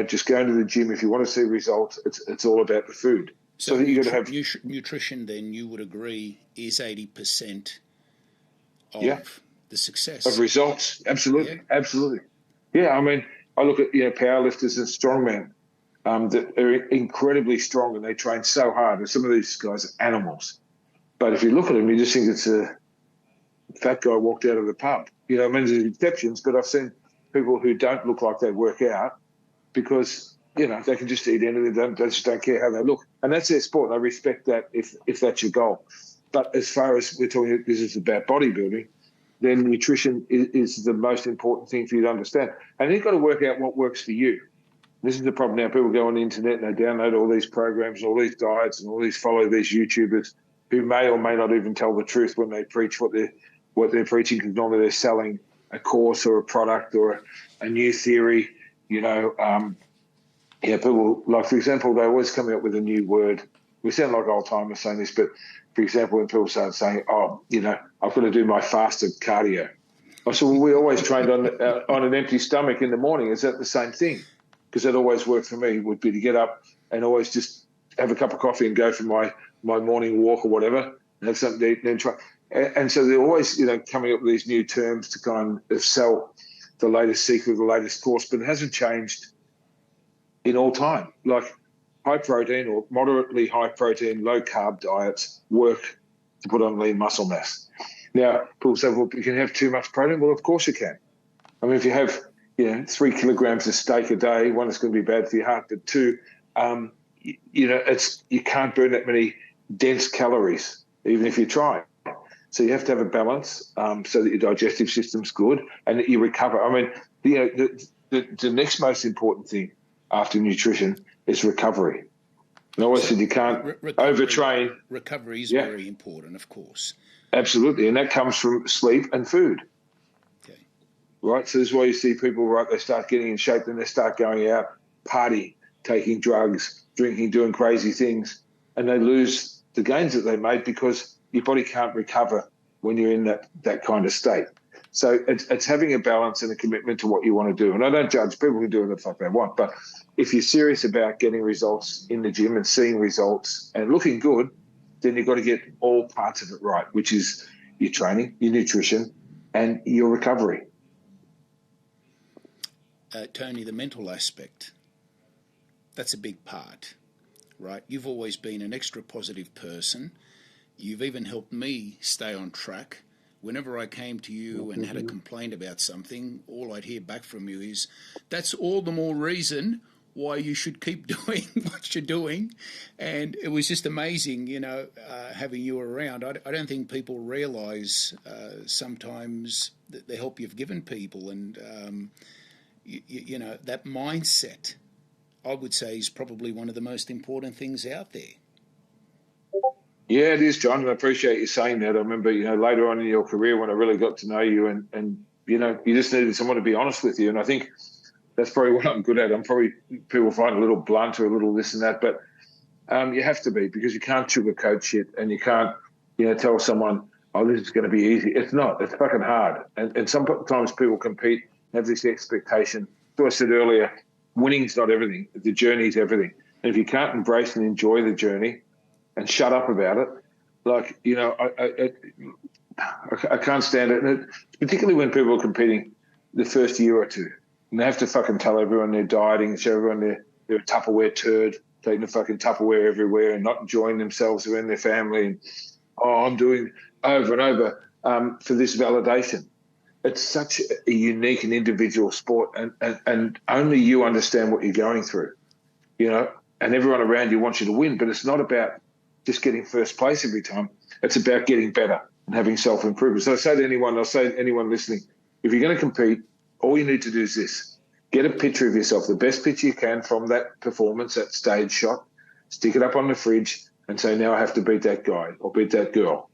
Just going to the gym. If you want to see results, it's all about the food. So you got to have nutrition. Then you would agree is 80% of the success of results. Absolutely, absolutely. Yeah, I mean, I look at powerlifters and strongmen that are incredibly strong and they train so hard. And some of these guys are animals. But if you look at them, you just think it's a fat guy walked out of the pub. I mean, there's exceptions, but I've seen people who don't look like they work out because, they can just eat anything. They just don't care how they look. And that's their sport. I respect that if that's your goal. But as far as we're talking, this is about bodybuilding, then nutrition is the most important thing for you to understand. And you've got to work out what works for you. This is the problem now. People go on the internet and they download all these programs, all these diets, and all these follow these YouTubers who may or may not even tell the truth when they preach what they're preaching, because normally they're selling a course or a product or a new theory. People, like, for example, they're always coming up with a new word. We sound like old timers saying this, but for example, when people start saying, I've got to do my fasted cardio. I said, well, we always trained on an empty stomach in the morning. Is that the same thing? Because that always worked for me, would be to get up and always just have a cup of coffee and go for my morning walk or whatever, and have something to eat and then try. And so they're always, coming up with these new terms to kind of sell the latest secret, the latest course, but it hasn't changed in all time. Like high protein or moderately high protein, low carb diets work to put on lean muscle mass. Now, people say, well, you can have too much protein. Well, of course you can. I mean, if you have, 3 kilograms of steak a day, one, it's going to be bad for your heart, but two, you can't burn that many dense calories, even if you try. So you have to have a balance so that your digestive system's good and that you recover. I mean, the next most important thing after nutrition is recovery. And I always said you can't overtrain. Recovery is very important, of course. Absolutely, and that comes from sleep and food. Okay. Right, so this is why you see people, right, they start getting in shape, then they start going out, partying, taking drugs, drinking, doing crazy things, and they lose the gains that they made because your body can't recover when you're in that kind of state. So it's having a balance and a commitment to what you want to do. And I don't judge people who do what the fuck they want, but if you're serious about getting results in the gym and seeing results and looking good, then you've got to get all parts of it right, which is your training, your nutrition, and your recovery. Tony, the mental aspect, that's a big part, right? You've always been an extra positive person. You've even helped me stay on track. Whenever I came to you and had a complaint about something, all I'd hear back from you is, that's all the more reason why you should keep doing what you're doing. And it was just amazing, having you around. I don't think people realise sometimes the help you've given people, and, that mindset, I would say, is probably one of the most important things out there. Yeah, it is, John, and I appreciate you saying that. I remember, later on in your career when I really got to know you and you just needed someone to be honest with you. And I think that's probably what I'm good at. People find a little blunt or a little this and that, but you have to be, because you can't sugarcoat shit and you can't, tell someone, oh, this is going to be easy. It's not. It's fucking hard. And sometimes people compete, have this expectation. So I said earlier, winning's not everything. The journey's everything. And if you can't embrace and enjoy the journey and shut up about it, like, I can't stand it. And particularly when people are competing the first year or two, and they have to fucking tell everyone they're dieting and show everyone they're a Tupperware turd, taking the fucking Tupperware everywhere and not enjoying themselves around their family. And, I'm doing over and over for this validation. It's such a unique and individual sport, and only you understand what you're going through, and everyone around you wants you to win, but it's not about just getting first place every time. It's about getting better and having self-improvement. So I'll say to anyone listening, if you're going to compete, all you need to do is this: get a picture of yourself, the best picture you can from that performance, that stage shot, stick it up on the fridge and say, now I have to beat that guy or beat that girl,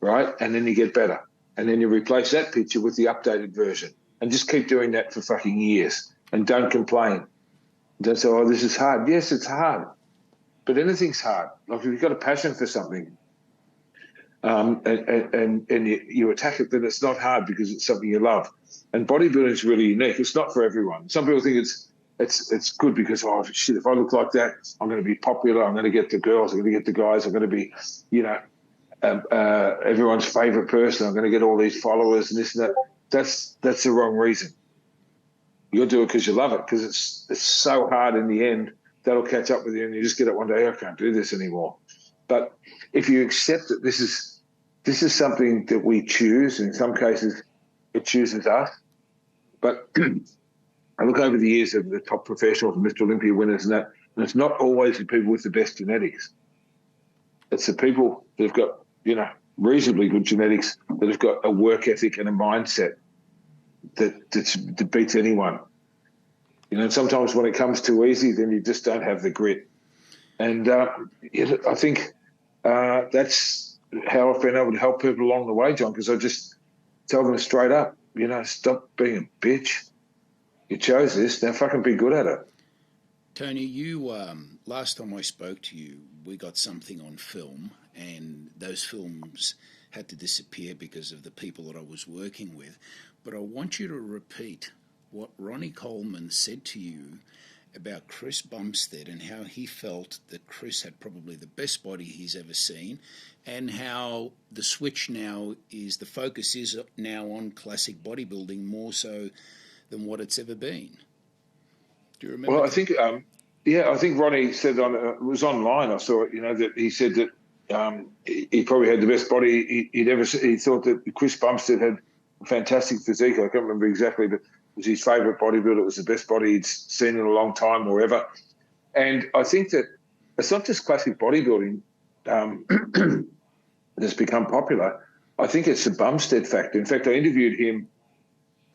right? And then you get better. And then you replace that picture with the updated version and just keep doing that for fucking years, and don't complain. Don't say, oh, this is hard. Yes, it's hard, but anything's hard. Like if you've got a passion for something and you attack it, then it's not hard because it's something you love. And bodybuilding is really unique. It's not for everyone. Some people think it's good because, oh, shit, if I look like that, I'm going to be popular. I'm going to get the girls. I'm going to get the guys. I'm going to be, everyone's favorite person. I'm going to get all these followers and this and that. That's the wrong reason. You'll do it because you love it, because it's so hard in the end. That'll catch up with you, and you just get it one day, I can't do this anymore. But if you accept that this is something that we choose, in some cases it chooses us. But I look over the years of the top professionals and Mr. Olympia winners and that, and it's not always the people with the best genetics. It's the people that have got, reasonably good genetics, that have got a work ethic and a mindset that beats anyone. And sometimes when it comes too easy, then you just don't have the grit. And I think that's how I've been able to help people along the way, John, because I just tell them straight up, stop being a bitch. You chose this, now fucking be good at it. Tony, you last time I spoke to you, we got something on film, and those films had to disappear because of the people that I was working with. But I want you to repeat what Ronnie Coleman said to you about Chris Bumstead and how he felt that Chris had probably the best body he's ever seen, and how the switch now is, the focus is now on classic bodybuilding more so than what it's ever been. Do you remember? Well, I think, I think Ronnie said it was online. I saw it, that he said that he probably had the best body he'd ever seen. He thought that Chris Bumstead had a fantastic physique. I can't remember exactly, but it was his favourite bodybuilder. It was the best body he'd seen in a long time or ever. And I think that it's not just classic bodybuilding that's become popular. I think it's the Bumstead factor. In fact, I interviewed him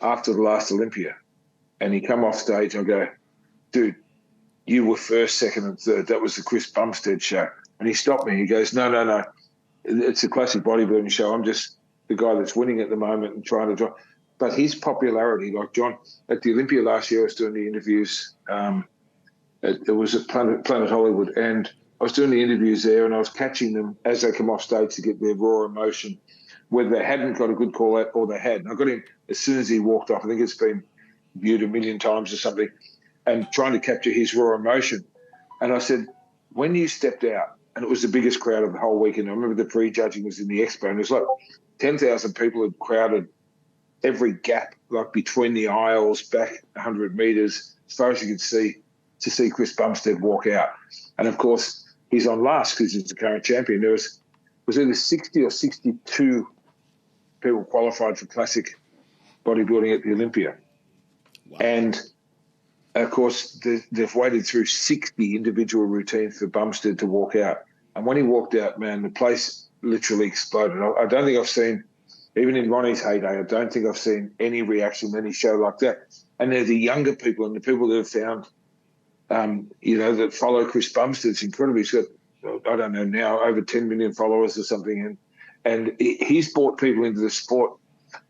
after the last Olympia, and he come off stage. I go, dude, you were first, second, and third. That was the Chris Bumstead show. And he stopped me. He goes, no. It's a classic bodybuilding show. I'm just the guy that's winning at the moment and trying to draw. But his popularity, like John, at the Olympia last year, I was doing the interviews. It was at Planet Hollywood, and I was doing the interviews there, and I was catching them as they come off stage to get their raw emotion, whether they hadn't got a good call out or they had. And I got him as soon as he walked off. I think it's been viewed 1 million times or something, and trying to capture his raw emotion. And I said, when you stepped out, and it was the biggest crowd of the whole weekend. I remember the pre-judging was in the expo, and it was like 10,000 people had crowded every gap, like between the aisles, back 100 metres, as far as you could see, to see Chris Bumstead walk out. And, of course, he's on last because he's the current champion. There was either 60 or 62 people qualified for classic bodybuilding at the Olympia. Wow. And, of course, they've waded through 60 individual routines for Bumstead to walk out. And when he walked out, man, the place literally exploded. I don't think I've seen, even in Ronnie's heyday, I don't think I've seen any reaction to any show like that. And they're the younger people and the people that have found, that follow Chris Bumstead. It's incredible. He's got, I don't know now, over 10 million followers or something. And he's brought people into the sport.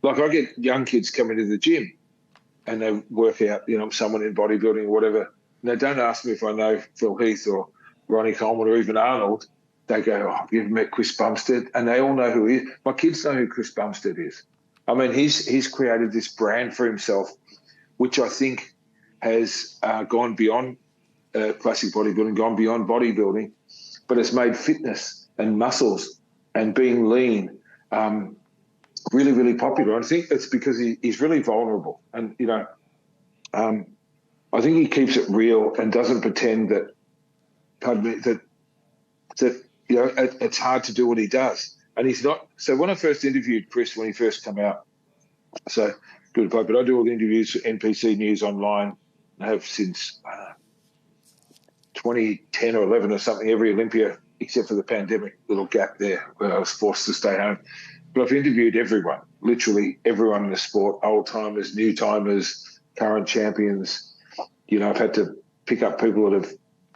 Like I get young kids coming to the gym and they work out, someone in bodybuilding or whatever. And they don't ask me if I know Phil Heath or Ronnie Coleman or even Arnold. They go, oh, have you ever met Chris Bumstead? And they all know who he is. My kids know who Chris Bumstead is. I mean, he's created this brand for himself, which I think has gone beyond classic bodybuilding, gone beyond bodybuilding, but it's made fitness and muscles and being lean really, really popular. And I think it's because he's really vulnerable. And, I think he keeps it real and doesn't pretend that, it's hard to do what he does. And he's not. So when I first interviewed Chris, when he first came out, so good bloke, but I do all the interviews for NPC News online. I have since 2010 or 11 or something, every Olympia, except for the pandemic little gap there where I was forced to stay home. But I've interviewed everyone, literally everyone in the sport, old-timers, new-timers, current champions. I've had to pick up people that have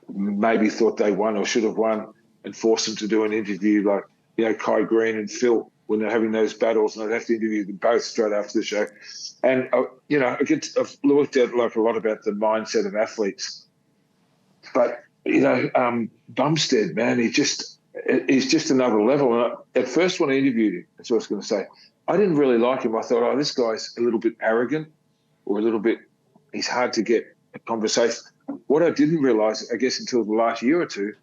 maybe thought they won or should have won and force them to do an interview like, Kai Green and Phil when they're having those battles, and I'd have to interview them both straight after the show. And, I've looked at a lot about the mindset of athletes. But, Bumstead, man, he's just another level. And at first when I interviewed him, that's what I was going to say, I didn't really like him. I thought, this guy's a little bit arrogant or he's hard to get a conversation. What I didn't realise, I guess, until the last year or two,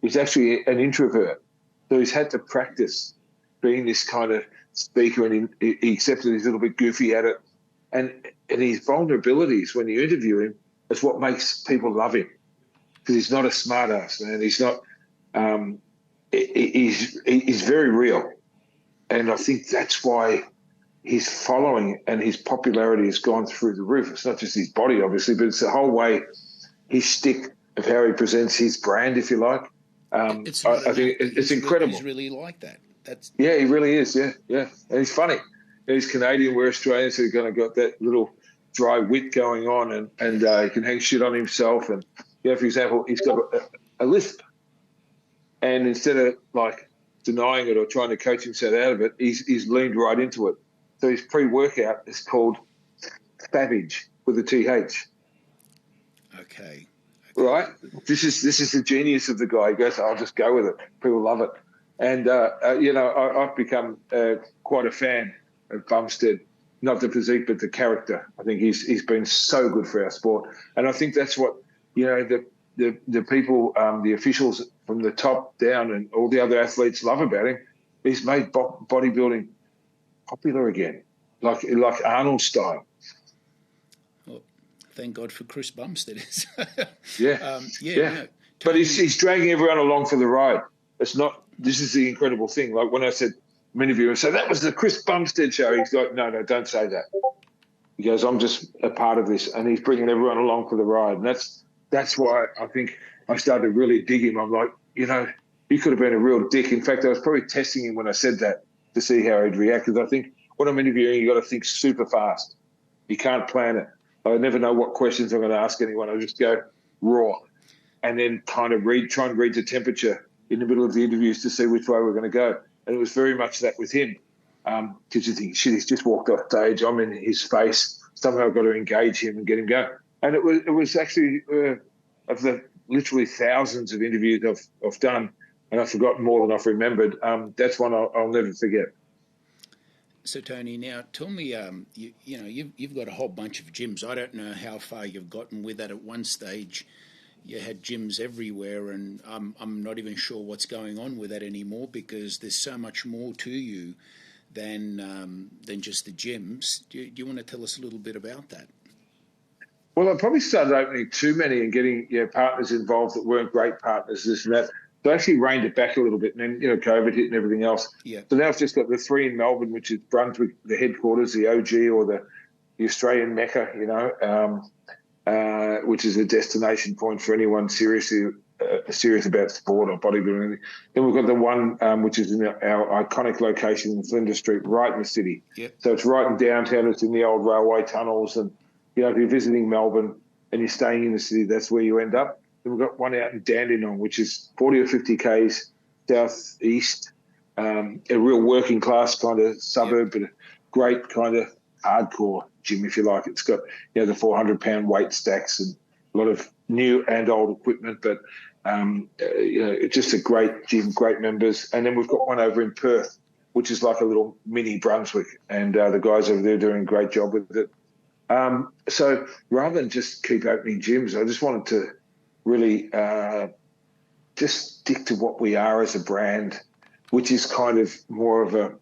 he's actually an introvert. So he's had to practice being this kind of speaker, and he accepted he's a little bit goofy at it. and his vulnerabilities when you interview him is what makes people love him, because he's not a smart ass, man. He's not. He's very real, and I think that's why his following and his popularity has gone through the roof. It's not just his body, obviously, but it's the whole way, his stick of how he presents his brand, if you like. I think it's incredible. He's really like that. Yeah, he really is. Yeah. And he's funny. And he's Canadian. We're Australians, so he's kind of got that little dry wit going on, and he can hang shit on himself. And for example, he's got a lisp, and instead of like denying it or trying to coach himself out of it, he's leaned right into it. So his pre-workout is called Savage with a TH. Okay. Right? This is the genius of the guy. He goes, I'll just go with it. People love it. And, I've become quite a fan of Bumstead, not the physique, but the character. I think he's been so good for our sport. And I think that's what, the people, the officials from the top down and all the other athletes love about him. He's made bodybuilding popular again, like Arnold style. Well, thank God for Chris Bumstead. Yeah. No, but he's dragging everyone along for the ride. It's not. This is the incredible thing. Like when I said, many of you say that was the Chris Bumstead show. He's like, no, don't say that. He goes, I'm just a part of this, and he's bringing everyone along for the ride. And that's why I think I started to really dig him. I'm like, he could have been a real dick. In fact, I was probably testing him when I said that to see how he'd react. Because I think when I'm interviewing, you got to think super fast. You can't plan it. I never know what questions I'm going to ask anyone. I just go raw, and then kind of try and read the temperature in the middle of the interviews to see which way we're going to go. And it was very much that with him, because you think, shit, he's just walked off stage. I'm in his face. Somehow I've got to engage him and get him going. And it was actually of the literally thousands of interviews I've done, and I've forgotten more than I've remembered. That's one I'll never forget. So Tony, now tell me, you've got a whole bunch of gyms. I don't know how far you've gotten with that. At one stage, you had gyms everywhere, and I'm not even sure what's going on with that anymore, because there's so much more to you than just the gyms. Do you want to tell us a little bit about that? Well, I probably started opening too many and getting partners involved that weren't great partners, this and that. So I actually reined it back a little bit, and then COVID hit and everything else. Yeah. So now I've just got the 3 in Melbourne, which is Brunswick, the headquarters, the OG, or the Australian Mecca, which is a destination point for anyone serious about sport or bodybuilding. Then we've got the one which is in our iconic location in Flinders Street, right in the city. Yep. So it's right in downtown. It's in the old railway tunnels, and if you're visiting Melbourne and you're staying in the city, that's where you end up. Then we've got one out in Dandenong, which is 40 or 50 k's southeast, a real working class kind of suburb, but a great kind of hardcore gym, if you like. It's got the 400-pound weight stacks and a lot of new and old equipment, but it's just a great gym, great members. And then we've got one over in Perth, which is like a little mini Brunswick, and the guys over there doing a great job with it. So rather than just keep opening gyms, I just wanted to really just stick to what we are as a brand, which is kind of more of a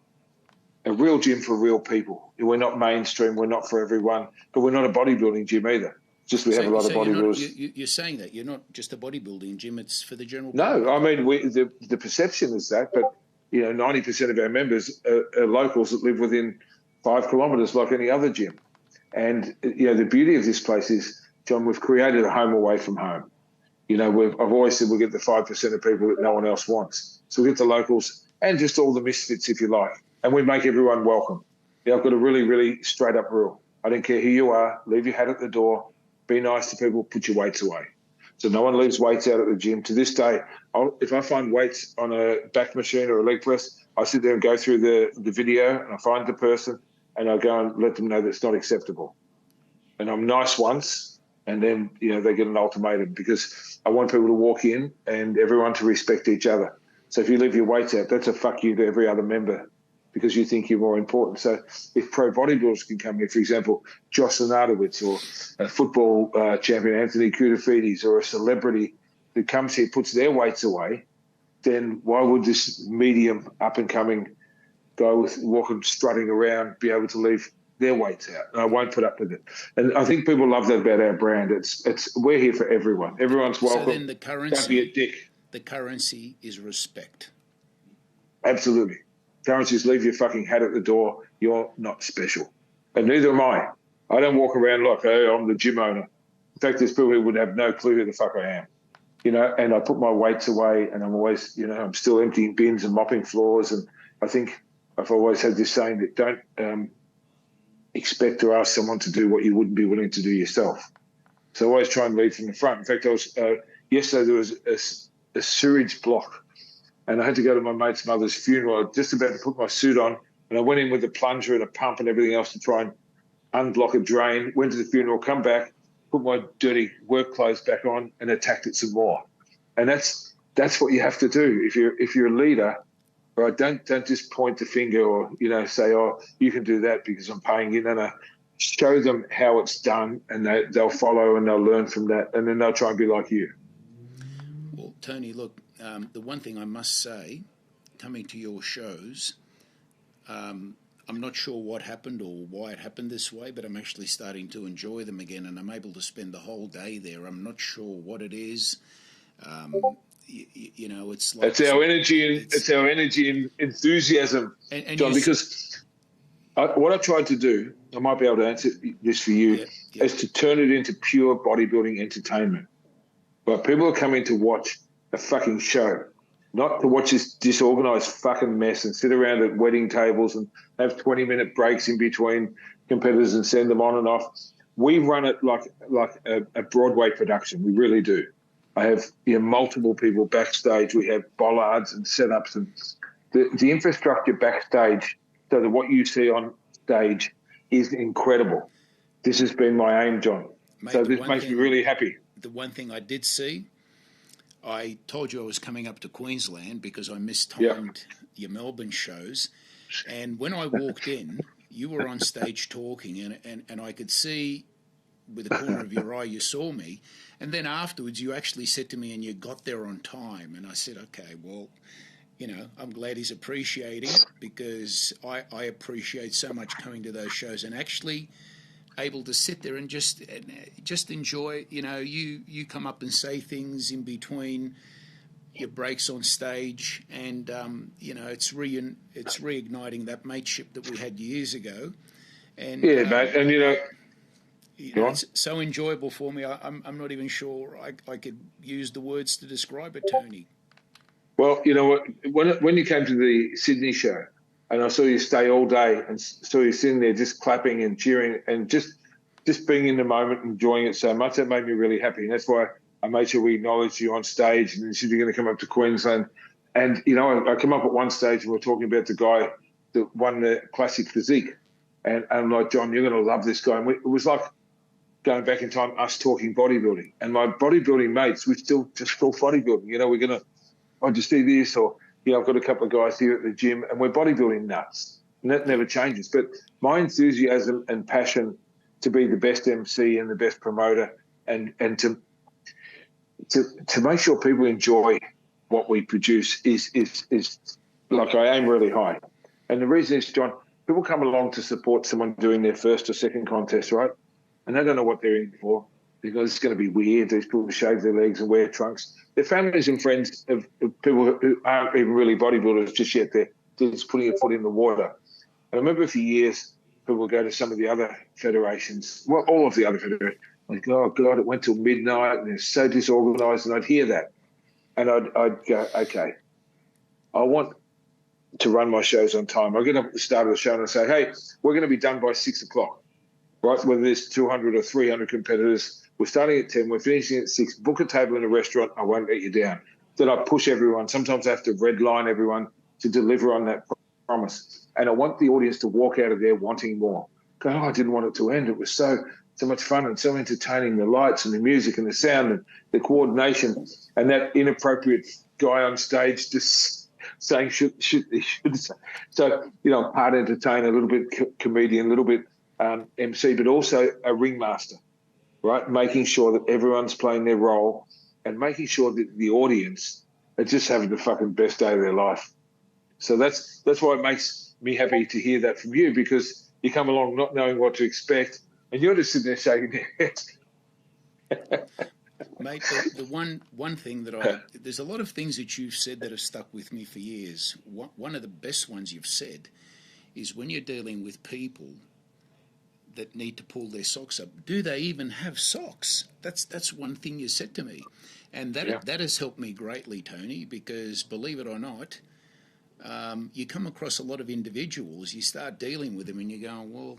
real gym for real people. We're not mainstream, we're not for everyone, but we're not a bodybuilding gym either. Just we have a lot of bodybuilders. You're saying that you're not just a bodybuilding gym; it's for the general public. No, I mean the perception is that, but 90% of our members are locals that live within 5 kilometres, like any other gym. And the beauty of this place is, John, we've created a home away from home. I've always said we'll get the 5% of people that no one else wants. So we get the locals and just all the misfits, if you like, and we make everyone welcome. I've got a really, really straight up rule. I don't care who you are. Leave your hat at the door. Be nice to people. Put your weights away. So no one leaves weights out at the gym. To this day, if I find weights on a back machine or a leg press, I sit there and go through the video, and I find the person, and I go and let them know that it's not acceptable. And I'm nice once, and then they get an ultimatum, because I want people to walk in and everyone to respect each other. So if you leave your weights out, that's a fuck you to every other member, because you think you're more important. So if pro bodybuilders can come here, for example, Josh Zanardowicz, or a football champion Anthony Koutafidis, or a celebrity who comes here, puts their weights away, then why would this medium up-and-coming guy with walking, strutting around, be able to leave their weights out, and I won't put up with it. And I think people love that about our brand. We're here for everyone. Everyone's welcome. So then Don't be a dick. The currency is respect. Absolutely. Currency is leave your fucking hat at the door. You're not special. And neither am I. I don't walk around like, oh, I'm the gym owner. In fact, there's people who would have no clue who the fuck I am. You know, and I put my weights away, and I'm always, you know, I'm still emptying bins and mopping floors. And I think I've always had this saying that don't expect or ask someone to do what you wouldn't be willing to do yourself. So I always try and lead from the front. In fact, yesterday there was a sewage block, and I had to go to my mate's mother's funeral. I was just about to put my suit on, and I went in with a plunger and a pump and everything else to try and unblock a drain, went to the funeral, come back, put my dirty work clothes back on, and attacked it some more. And that's what you have to do if you're a leader. Right? Don't just point the finger or, you know, say, oh, you can do that because I'm paying you. No. Show them how it's done, and they'll follow and they'll learn from that, and then they'll try and be like you. Well, Tony, look, the one thing I must say, coming to your shows, I'm not sure what happened or why it happened this way, but I'm actually starting to enjoy them again, and I'm able to spend the whole day there. I'm not sure what it is. You know, it's like it's our energy and enthusiasm, and John. Because what I tried to do, I might be able to answer this for you, is to turn it into pure bodybuilding entertainment. But people are coming to watch a fucking show, not to watch this disorganized fucking mess and sit around at wedding tables and have 20-minute breaks in between competitors and send them on and off. We run it like a Broadway production. We really do. I have multiple people backstage. We have bollards and setups, and the infrastructure backstage, so that what you see on stage is incredible. This has been my aim, John. Mate, so this makes me really happy. The one thing I did see, I told you I was coming up to Queensland because I mistimed your Melbourne shows. And when I walked in, you were on stage talking, and I could see with the corner of your eye you saw me. And then afterwards you actually said to me, and you got there on time. And I said, okay, well, you know, I'm glad he's appreciating it, because I appreciate so much coming to those shows and actually able to sit there and just enjoy. You know, you come up and say things in between your breaks on stage, and you know, it's reigniting that mateship that we had years ago. And mate, and you know, it's so enjoyable for me. I'm not even sure I could use the words to describe it, Tony. Well, you know what? When you came to the Sydney show, and I saw you stay all day, and saw you sitting there just clapping and cheering and just being in the moment, enjoying it so much, that made me really happy. And that's why I made sure we acknowledged you on stage, and you said you're going to come up to Queensland. And, you know, I come up at one stage and we're talking about the guy that won the Classic Physique. And I'm like, John, you're going to love this guy. And it was like going back in time, us talking bodybuilding. And my bodybuilding mates, we still just talk bodybuilding. You know, we're going to, I just do this, or, you know, I've got a couple of guys here at the gym, and we're bodybuilding nuts. And that never changes. But my enthusiasm and passion to be the best MC and the best promoter, and to make sure people enjoy what we produce is like, I aim really high. And the reason is, John, people come along to support someone doing their first or second contest, right? And they don't know what they're in for, because it's going to be weird. These people shave their legs and wear trunks. Their families and friends of people who aren't even really bodybuilders just yet. They're just putting a foot in the water. And I remember for years, people would go to some of the other federations, well, all of the other federations. Like, oh, God, it went till midnight and they're so disorganized. And I'd hear that. And I'd go, okay, I want to run my shows on time. I get up at the start of the show and I say, hey, we're going to be done by 6 o'clock, right? Whether there's 200 or 300 competitors, we're starting at 10, we're finishing at 6. Book a table in a restaurant, I won't let you down. Then I push everyone. Sometimes I have to redline everyone to deliver on that promise. And I want the audience to walk out of there wanting more. Go, oh, I didn't want it to end. It was so much fun and so entertaining, the lights and the music and the sound and the coordination, and that inappropriate guy on stage just saying should. So, you know, part entertainer, a little bit comedian, a little bit MC, but also a ringmaster, right? Making sure that everyone's playing their role and making sure that the audience are just having the fucking best day of their life. So that's why it makes me happy to hear that from you, because You come along not knowing what to expect, and you're just sitting there shaking your head. Mate, the one thing there's a lot of things that you've said that have stuck with me for years. One of the best ones you've said is when you're dealing with people that need to pull their socks up, do they even have socks? That's one thing you said to me. And that has helped me greatly, Tony, because believe it or not, you come across a lot of individuals, you start dealing with them and you're going, well,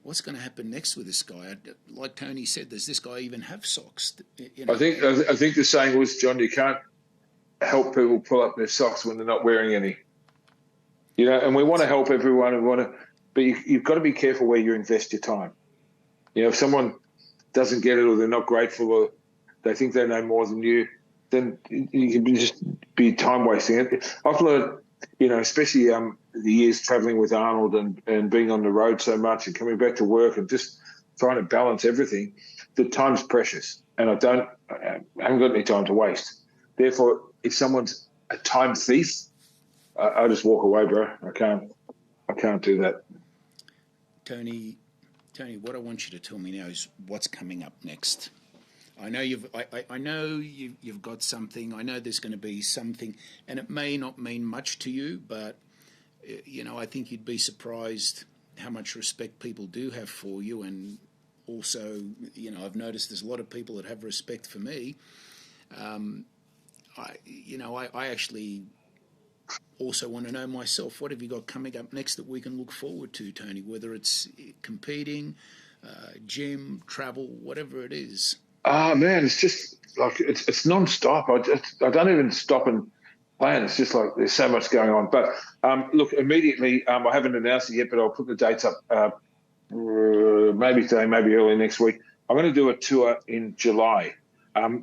what's going to happen next with this guy? Like Tony said, does this guy even have socks? You know? I think the saying was, John, you can't help people pull up their socks when they're not wearing any. You know, and we want to help everyone, but you've got to be careful where you invest your time. You know, if someone doesn't get it or they're not grateful or they think they know more than you, then you can just be time wasting it. I've learned, you know, especially the years traveling with Arnold and being on the road so much and coming back to work and just trying to balance everything, that time's precious, and I haven't got any time to waste. Therefore, if someone's a time thief, I just walk away, bro. I can't do that. Tony, what I want you to tell me now is what's coming up next. I know you've got something. I know there's going to be something, and it may not mean much to you, but you know, I think you'd be surprised how much respect people do have for you, and also, you know, I've noticed there's a lot of people that have respect for me. I actually also want to know myself, what have you got coming up next that we can look forward to, Tony? Whether it's competing, gym, travel, whatever it is. Man, it's just like it's non-stop. I don't even stop and plan. It's just like there's so much going on. But look, immediately, I haven't announced it yet, but I'll put the dates up maybe today, maybe early next week. I'm going to do a tour in July.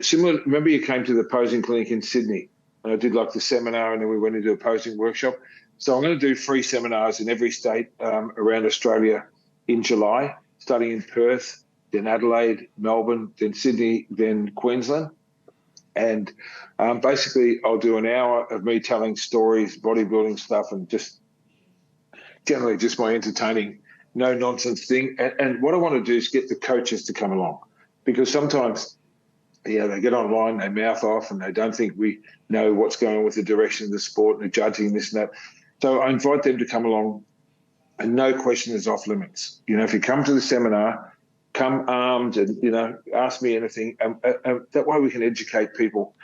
Similar, remember you came to the posing clinic in Sydney, and I did like the seminar, and then we went into a posing workshop. So I'm going to do 3 seminars in every state around Australia in July, starting in Perth, then Adelaide, Melbourne, then Sydney, then Queensland. And basically I'll do an hour of me telling stories, bodybuilding stuff, and just generally just my entertaining, no-nonsense thing. And what I want to do is get the coaches to come along, because sometimes, you know, they get online, they mouth off, and they don't think we know what's going on with the direction of the sport and the judging, this and that. So I invite them to come along, and no question is off limits. You know, if you come to the seminar, come armed and, you know, ask me anything. That way we can educate people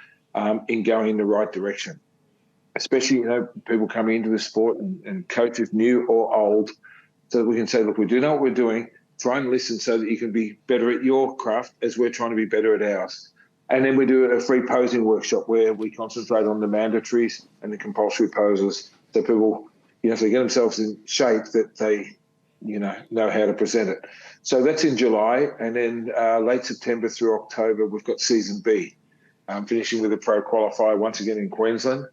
in going in the right direction, especially, you know, people coming into the sport and coaches new or old, so that we can say, look, we do know what we're doing. Try and listen so that you can be better at your craft as we're trying to be better at ours. And then we do a free posing workshop where we concentrate on the mandatories and the compulsory poses, so people, you know, if they get themselves in shape, that they, you know how to present it. So that's in July, and then late September through October, we've got Season B, finishing with a pro qualifier once again in Queensland.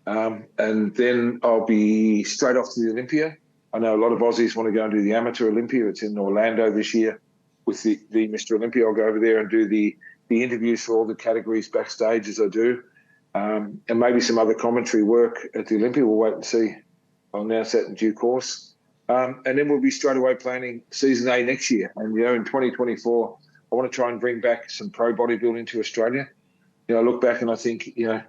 And then I'll be straight off to the Olympia. I know a lot of Aussies want to go and do the Amateur Olympia. It's in Orlando this year with the Mr. Olympia. I'll go over there and do the interviews for all the categories backstage as I do, and maybe some other commentary work at the Olympia. We'll wait and see. I'll announce that in due course. And then we'll be straight away planning Season A next year. And, you know, in 2024, I want to try and bring back some pro bodybuilding to Australia. You know, I look back and I think, you know,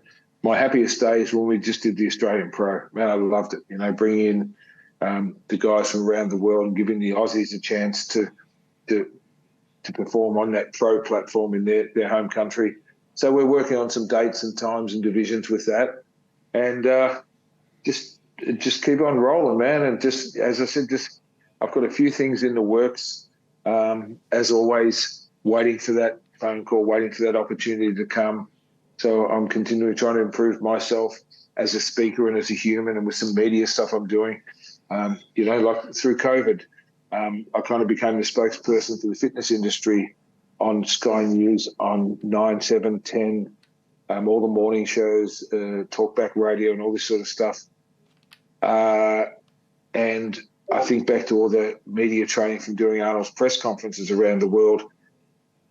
my happiest days when we just did the Australian Pro. Man, I loved it. You know, bringing in the guys from around the world and giving the Aussies a chance to perform on that pro platform in their home country. So we're working on some dates and times and divisions with that. And just keep on rolling, man. And just, as I said, I've got a few things in the works, as always, waiting for that phone call, waiting for that opportunity to come. So I'm continually trying to improve myself as a speaker and as a human, and with some media stuff I'm doing. You know, like through COVID, I kind of became the spokesperson for the fitness industry on Sky News, on 9, 7, 10, all the morning shows, talkback radio and all this sort of stuff. And I think back to all the media training from doing Arnold's press conferences around the world,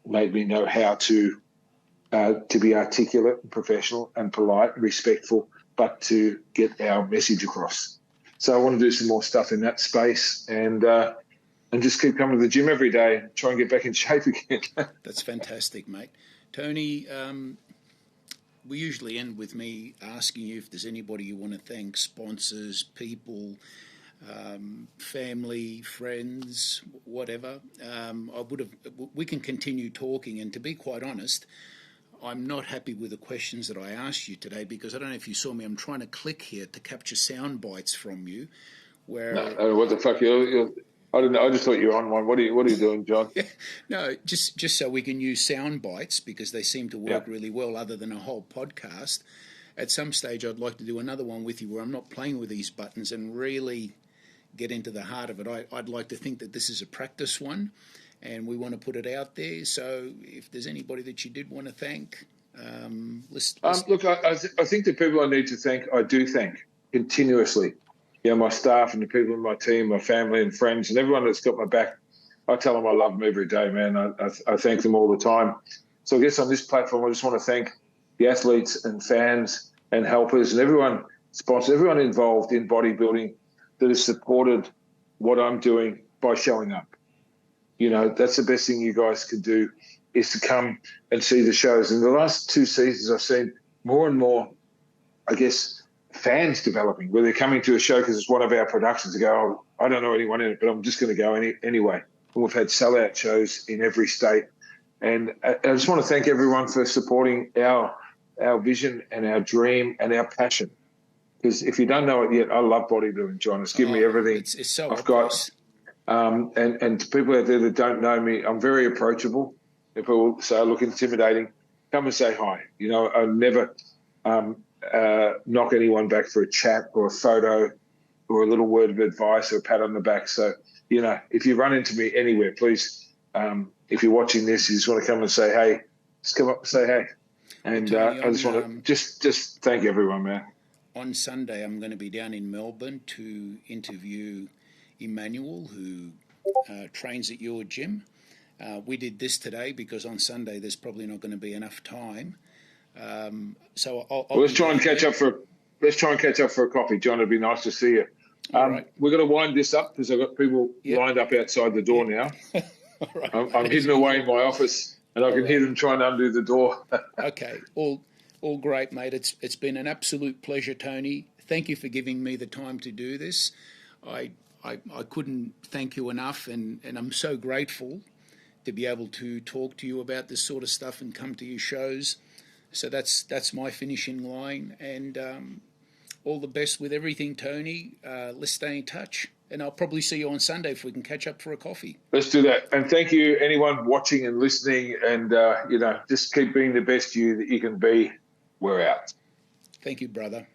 made me know how to be articulate and professional and polite and respectful, but to get our message across. So I want to do some more stuff in that space and just keep coming to the gym every day and try and get back in shape again. That's fantastic, mate. Tony, we usually end with me asking you if there's anybody you want to thank, sponsors, people, family, friends, whatever. We can continue talking, and to be quite honest, I'm not happy with the questions that I asked you today, because I don't know if you saw me, I'm trying to click here to capture sound bites from you. Where no, what the fuck? I don't know. I just thought you were on one. What are you doing, John? No, just so we can use sound bites, because they seem to work really well, other than a whole podcast. At some stage, I'd like to do another one with you where I'm not playing with these buttons and really get into the heart of it. I'd like to think that this is a practice one, and we want to put it out there. So if there's anybody that you did want to thank, look, I think the people I need to thank, I do thank continuously. My staff and the people in my team, my family and friends, and everyone that's got my back. I tell them I love them every day, man. I thank them all the time. So I guess on this platform, I just want to thank the athletes and fans and helpers and everyone, sponsors, everyone involved in bodybuilding that has supported what I'm doing by showing up. That's the best thing you guys can do, is to come and see the shows. In the last 2 seasons, I've seen more and more, I guess, fans developing, where they're coming to a show because it's one of our productions. They go, I don't know anyone in it, but I'm just going to go anyway. And we've had sellout shows in every state. And I just want to thank everyone for supporting our vision and our dream and our passion. Because if you don't know it yet, I love bodybuilding, John. It's given me everything it's so I've got. And to people out there that don't know me, I'm very approachable. If people say I look intimidating, come and say hi. I never knock anyone back for a chat or a photo or a little word of advice or a pat on the back. So, if you run into me anywhere, please, if you're watching this, you just want to come and say, hey, just come up and say hey. And I just want to just thank everyone, man. On Sunday, I'm going to be down in Melbourne to interview Emmanuel, who trains at your gym. We did this today because on Sunday there's probably not going to be enough time. So let's try and catch up for a coffee, John. It'd be nice to see you. Right. We're going to wind this up because I've got people lined up outside the door now. Right. I'm hidden away in my office, and I can hear them trying to undo the door. Okay, all great, mate. It's been an absolute pleasure, Tony. Thank you for giving me the time to do this. I couldn't thank you enough, and I'm so grateful to be able to talk to you about this sort of stuff and come to your shows. So that's my finishing line, and all the best with everything, Tony. Let's stay in touch, and I'll probably see you on Sunday if we can catch up for a coffee. Let's do that. And thank you, anyone watching and listening, and just keep being the best you that you can be. We're out. Thank you, brother.